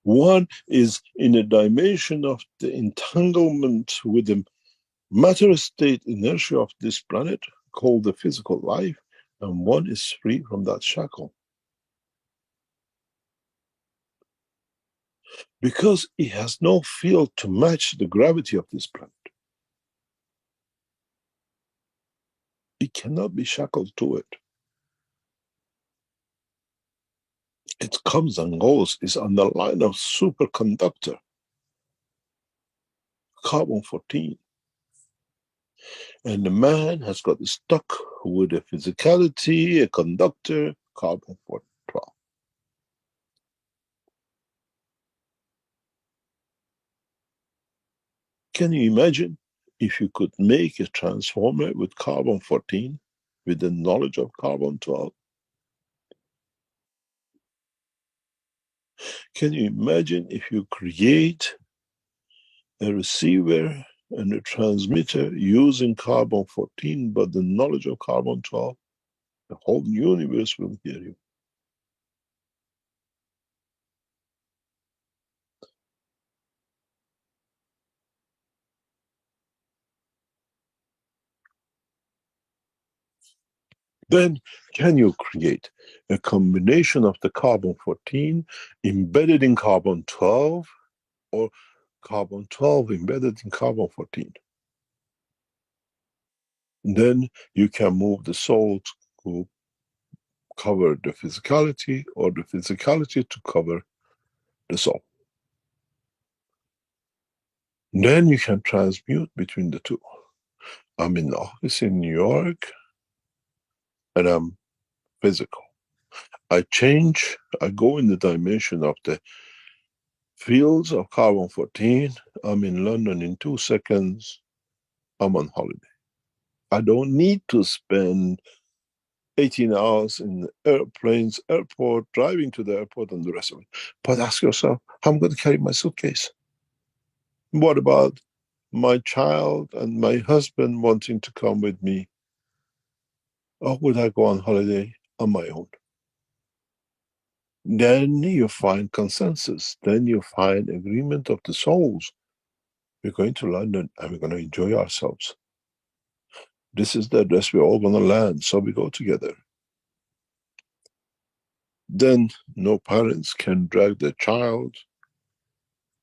One is in a dimension of the entanglement with the matter state inertia of this planet called the physical life, and one is free from that shackle. Because it has no field to match the gravity of this planet. It cannot be shackled to it. It comes and goes. It's on the line of superconductor, carbon-14. And the man has got stuck with a physicality, a conductor, carbon-12. Can you imagine if you could make a transformer with carbon-14 with the knowledge of carbon-12? Can you imagine if you create a receiver and a transmitter using carbon-14, but the knowledge of carbon-12? The whole universe will hear you. Then can you create a combination of the carbon-14 embedded in carbon-12 or carbon-12 embedded in carbon-14? Then you can move the soul to cover the physicality or the physicality to cover the soul. Then you can transmute between the two. I'm in the office in New York and I'm physical. I change, I go in the dimension of the fields of carbon-14. I'm in London in 2 seconds. I'm on holiday. I don't need to spend 18 hours in airplanes, airport, driving to the airport and the rest of it. But ask yourself, how am I going to carry my suitcase? What about my child and my husband wanting to come with me? Or would I go on holiday on my own? Then you find consensus. Then you find agreement of the souls. We're going to London and we're going to enjoy ourselves. This is the address we're all going to land, so we go together. Then no parents can drag their child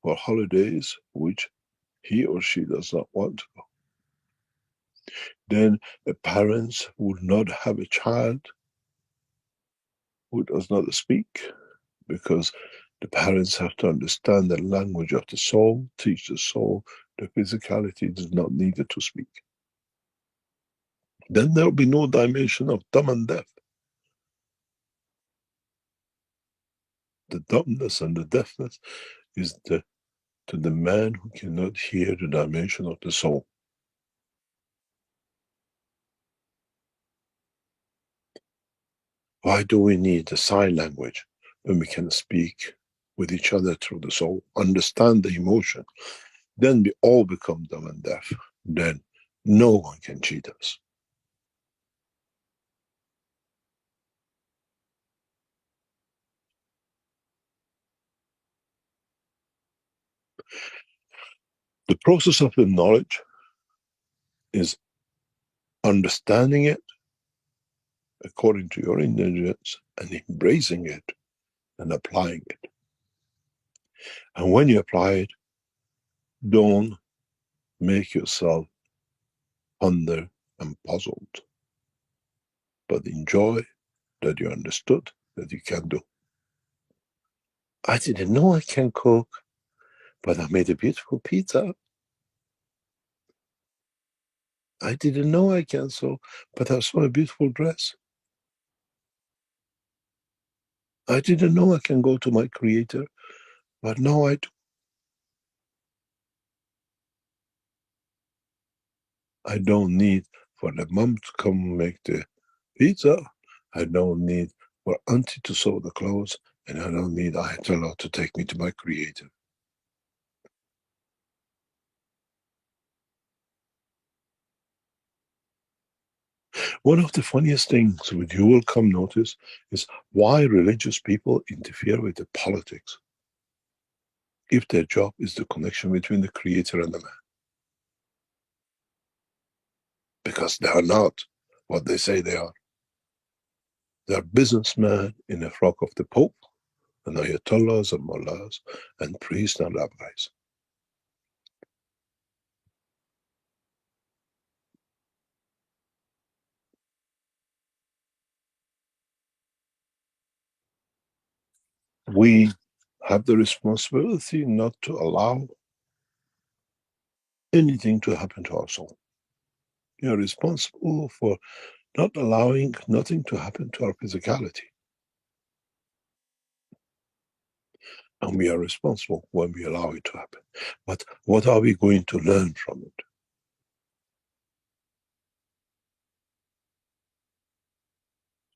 for holidays which he or she does not want to go. Then the parents would not have a child who does not speak, because the parents have to understand the language of the soul, teach the soul the physicality does not need it to speak. Then there will be no dimension of dumb and deaf. The dumbness and the deafness is to the man who cannot hear the dimension of the soul. Why do we need the sign language when we can speak with each other through the soul, understand the emotion? Then we all become dumb and deaf. Then no one can cheat us. The process of the knowledge is understanding it according to your intelligence and embracing it and applying it. And when you apply it, don't make yourself ponder and puzzled, but enjoy that you understood that you can do. I didn't know I can cook. But I made a beautiful pizza. I didn't know I can sew, but I saw a beautiful dress. I didn't know I can go to my creator, but now I do. I don't need for the mom to come make the pizza. I don't need for auntie to sew the clothes, and I don't need Ayatollah to take me to my creator. One of the funniest things which you will come notice is why religious people interfere with the politics if their job is the connection between the creator and the man. Because they are not what they say they are. They are businessmen in the frock of the Pope, and Ayatollahs and mullahs, and priests and rabbis. We have the responsibility not to allow anything to happen to our soul. We are responsible for not allowing nothing to happen to our physicality. And we are responsible when we allow it to happen. But what are we going to learn from it?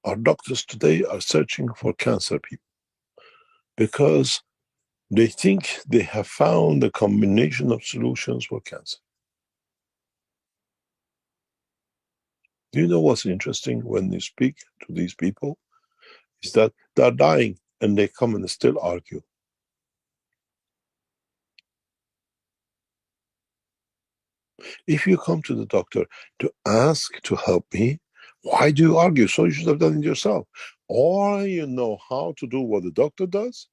Our doctors today are searching for cancer people because they think they have found a combination of solutions for cancer. You know what's interesting when you speak to these people? Is that they're dying and they come and still argue. If you come to the doctor to ask to help me, why do you argue? So you should have done it yourself. Or you know how to do what the doctor does,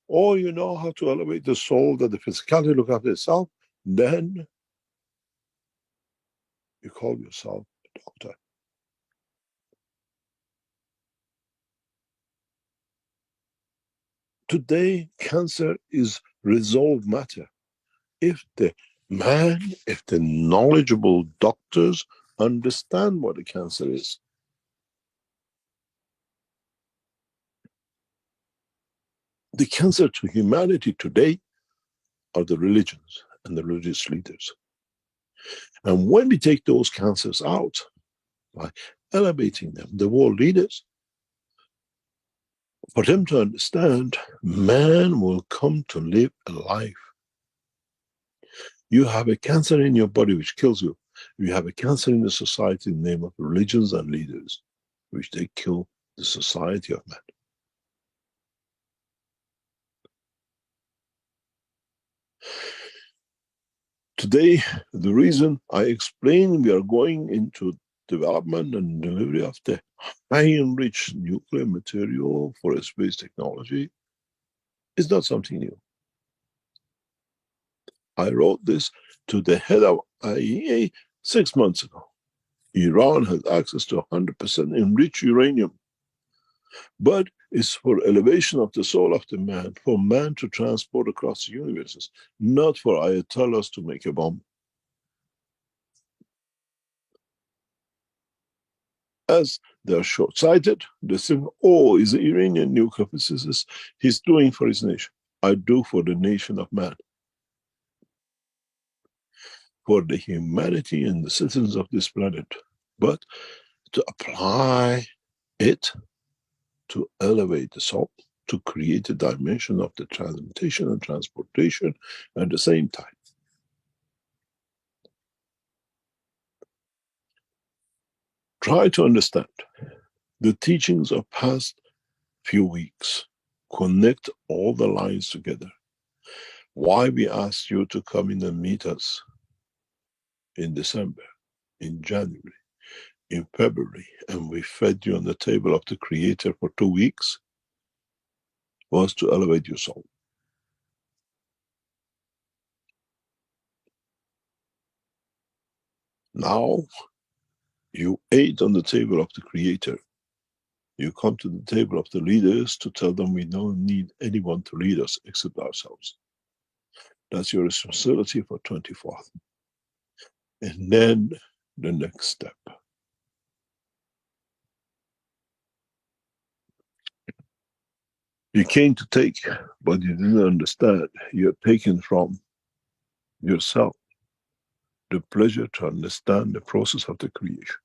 or you know how to elevate the soul that the physicality look after itself, then you call yourself a doctor. Today, cancer is resolved matter. If the knowledgeable doctors understand what the cancer is. The cancer to humanity today are the religions and the religious leaders. And when we take those cancers out by elevating them, the world leaders, for them to understand, man will come to live a life. You have a cancer in your body which kills you. You have a cancer in the society in the name of religions and leaders, which they kill the society of man. Today, the reason I explain we are going into development and delivery of the high-enriched nuclear material for space technology is not something new. I wrote this to the head of IAEA 6 months ago. Iran has access to 100% enriched uranium, but it's for elevation of the soul of the man, for man to transport across the universes, not for Ayatollahs to make a bomb. As they're short-sighted, they think, oh, he's an Iranian nuclear physicist, he's doing for his nation. I do for the nation of man. For the humanity and the citizens of this planet. But to apply it to elevate the soul, to create a dimension of the transmutation and transportation at the same time. Try to understand the teachings of past few weeks. Connect all the lines together. Why we asked you to come in and meet us in December, in January, in February, and we fed you on the table of the Creator for 2 weeks, was to elevate your soul. Now, you ate on the table of the Creator. You come to the table of the leaders to tell them we don't need anyone to lead us except ourselves. That's your responsibility for 24th. And then the next step. You came to take, but you didn't understand. You're taken from yourself the pleasure to understand the process of the creation.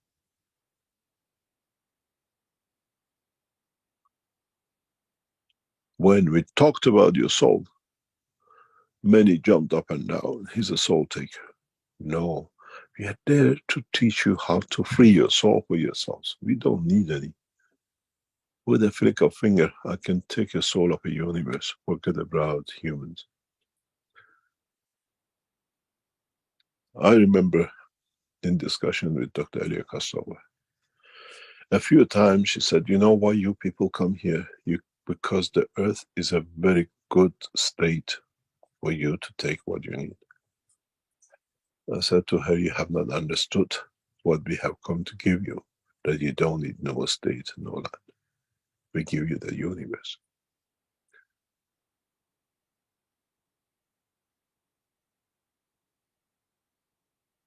When we talked about your soul, many jumped up and down. He's a soul taker. No, we are there to teach you how to free your soul for yourselves. We don't need any. With a flick of finger, I can take a soul of a universe. Forget about humans. I remember in discussion with Dr. Elia Kostova, a few times she said, you know why you people come here? Because the earth is a very good state for you to take what you need. I said to her, you have not understood what we have come to give you, that you don't need no state, no land. We give you the universe.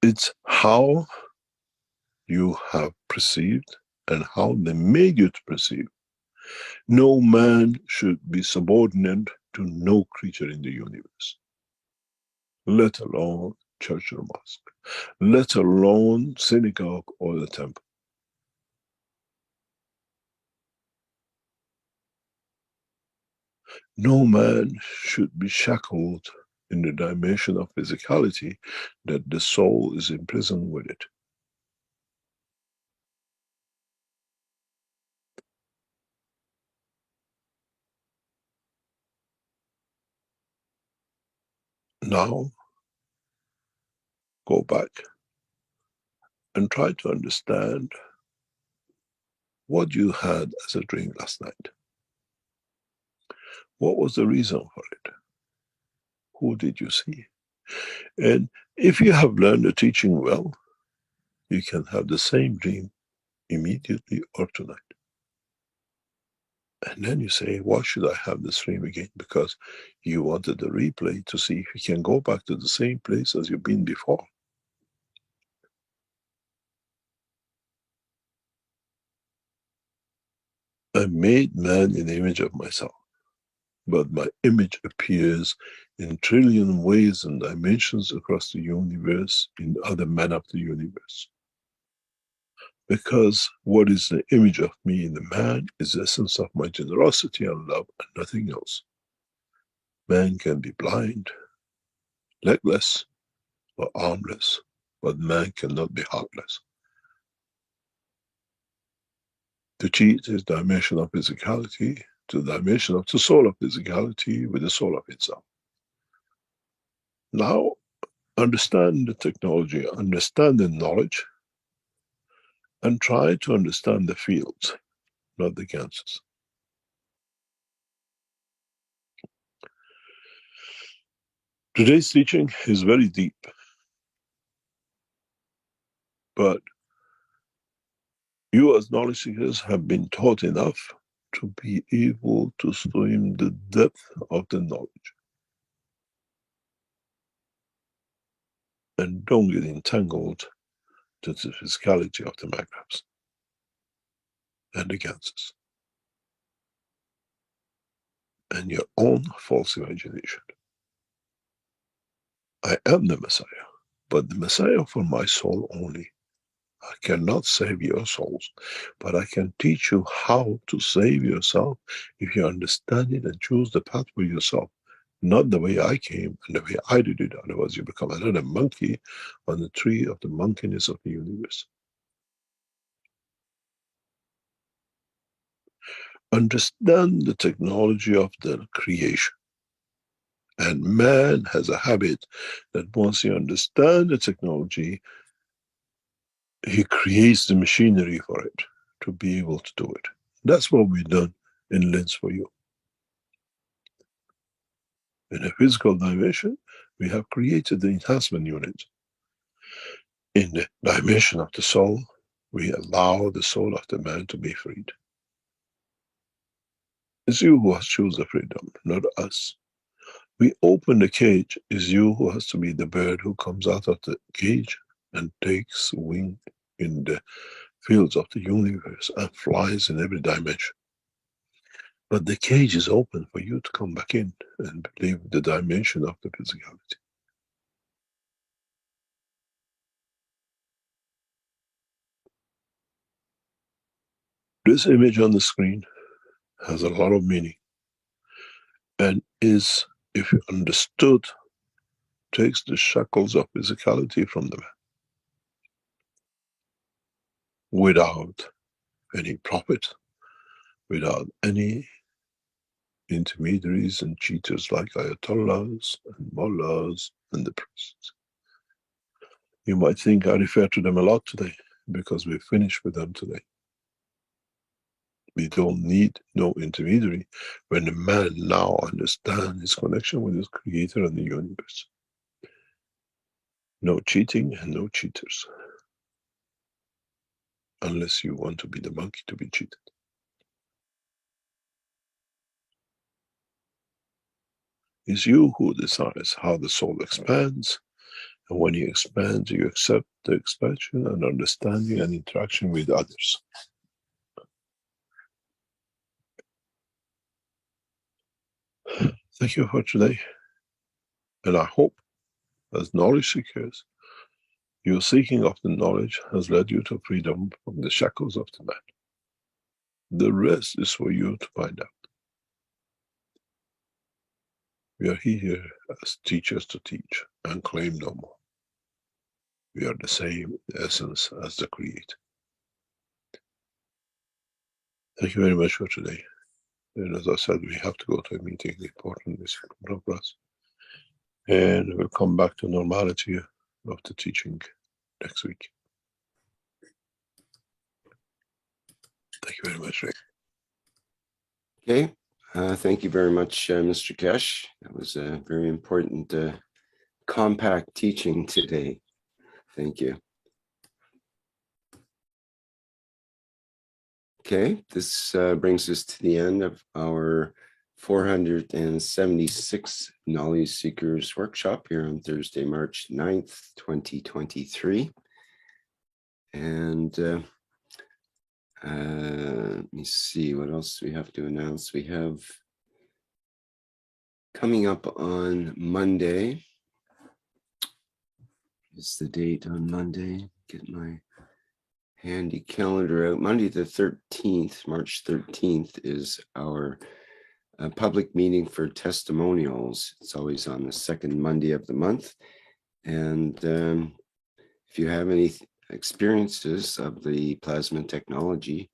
It's how you have perceived and how they made you to perceive. No man should be subordinate to no creature in the universe, let alone church or mosque, let alone synagogue or the temple. No man should be shackled in the dimension of physicality that the soul is imprisoned with it. Now, go back and try to understand what you had as a dream last night. What was the reason for it? Who did you see? And if you have learned the teaching well, you can have the same dream immediately or tonight. And then you say, why should I have this dream again? Because you wanted the replay to see if you can go back to the same place as you've been before. I made man in the image of myself, but my image appears in trillion ways and dimensions across the universe in other men of the universe. Because what is the image of me in the man is the essence of my generosity and love and nothing else. Man can be blind, legless, or armless, but man cannot be heartless. To cheat is dimension of physicality, to the dimension of the soul of physicality with the soul of itself. Now, understand the technology, understand the knowledge, and try to understand the fields, not the cancers. Today's teaching is very deep, but you as knowledge seekers have been taught enough to be able to swim the depth of the knowledge. And don't get entangled to the physicality of the magravs and the cancers and your own false imagination. I am the Messiah, but the Messiah for my soul only. I cannot save your souls, but I can teach you how to save yourself if you understand it and choose the path for yourself. Not the way I came and the way I did it, otherwise you become another monkey on the tree of the monkeyness of the universe. Understand the technology of the creation. And man has a habit that once he understands the technology, he creates the machinery for it to be able to do it. That's what we've done in Lens for You. In a physical dimension, we have created the enhancement unit. In the dimension of the soul, we allow the soul of the man to be freed. It's you who has chosen the freedom, not us. We open the cage, is you who has to be the bird who comes out of the cage and takes wing in the fields of the universe and flies in every dimension. But the cage is open for you to come back in and leave the dimension of the physicality. This image on the screen has a lot of meaning and is, if you understood, takes the shackles of physicality from the man without any profit, without any intermediaries and cheaters like ayatollahs and mullahs and the priests. You might think I refer to them a lot today because we finished with them today. We don't need no intermediary when the man now understands his connection with his creator and the universe. No cheating and no cheaters. Unless you want to be the monkey to be cheated. It's you who decides how the soul expands, and when you expand, you accept the expansion and understanding and interaction with others. Thank you for today, and I hope, as knowledge seekers, your seeking of the knowledge has led you to freedom from the shackles of the man. The rest is for you to find out. We are here as teachers to teach and claim no more. We are the same essence as the Creator. Thank you very much for today. And as I said, we have to go to a meeting, important is in progress. And we'll come back to normality of the teaching next week. Thank you very much, Rick. Okay. Thank you very much, Mr. Keshe. That was a very important, compact teaching today. Thank you. Okay, this brings us to the end of our 476 Knowledge Seekers Workshop here on Thursday, March 9th, 2023. And let me see what else we have to announce. We have coming up on Monday. Is the date on Monday? Get my handy calendar out. Monday the 13th, March 13th, is our public meeting for testimonials. It's always on the second Monday of the month. And if you have any experiences of the plasma technology,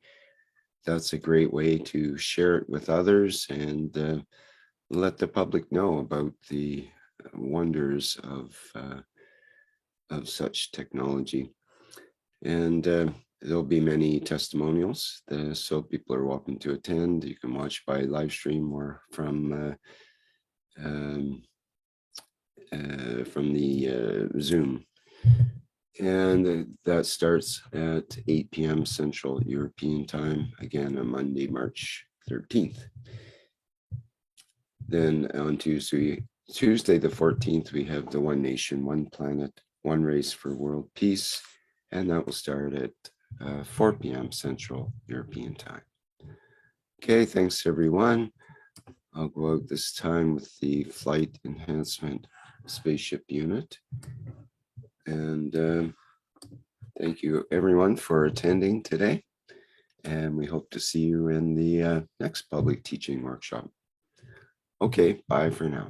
that's a great way to share it with others and let the public know about the wonders of such technology. And there'll be many testimonials, so people are welcome to attend. You can watch by live stream or from the Zoom. And that starts at 8 p.m. Central European Time, again on Monday, March 13th. Then on Tuesday the 14th, we have the One Nation, One Planet, One Race for World Peace, and that will start at 4 p.m. Central European Time. Okay, thanks everyone. I'll go out this time with the Flight Enhancement Spaceship Unit. And thank you everyone for attending today. And we hope to see you in the next public teaching workshop. Okay, bye for now.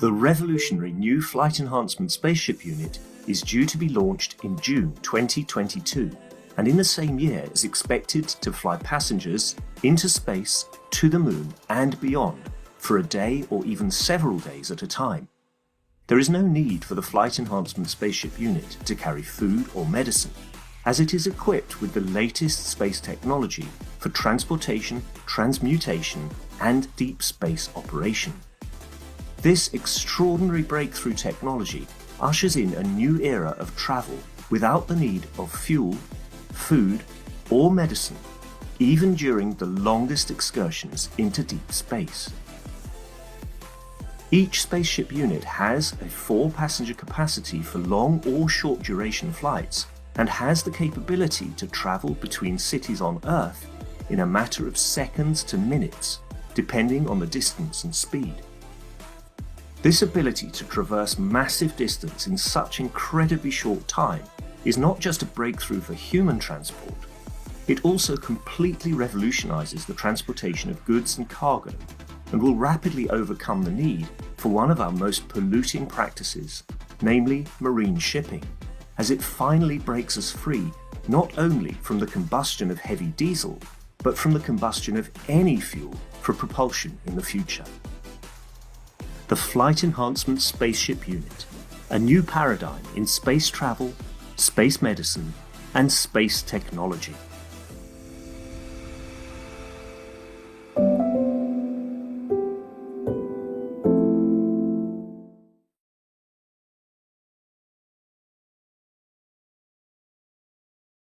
The revolutionary new Flight Enhancement Spaceship Unit is due to be launched in June 2022, and in the same year is expected to fly passengers into space, to the moon and beyond for a day or even several days at a time. There is no need for the Flight Enhancement Spaceship Unit to carry food or medicine, as it is equipped with the latest space technology for transportation, transmutation and deep space operation. This extraordinary breakthrough technology ushers in a new era of travel without the need of fuel, food, or medicine, even during the longest excursions into deep space. Each spaceship unit has a 4-passenger capacity for long or short duration flights and has the capability to travel between cities on Earth in a matter of seconds to minutes, depending on the distance and speed. This ability to traverse massive distance in such incredibly short time is not just a breakthrough for human transport, it also completely revolutionizes the transportation of goods and cargo, and will rapidly overcome the need for one of our most polluting practices, namely marine shipping, as it finally breaks us free not only from the combustion of heavy diesel, but from the combustion of any fuel for propulsion in the future. The Flight Enhancement Spaceship Unit, a new paradigm in space travel, space medicine, and space technology.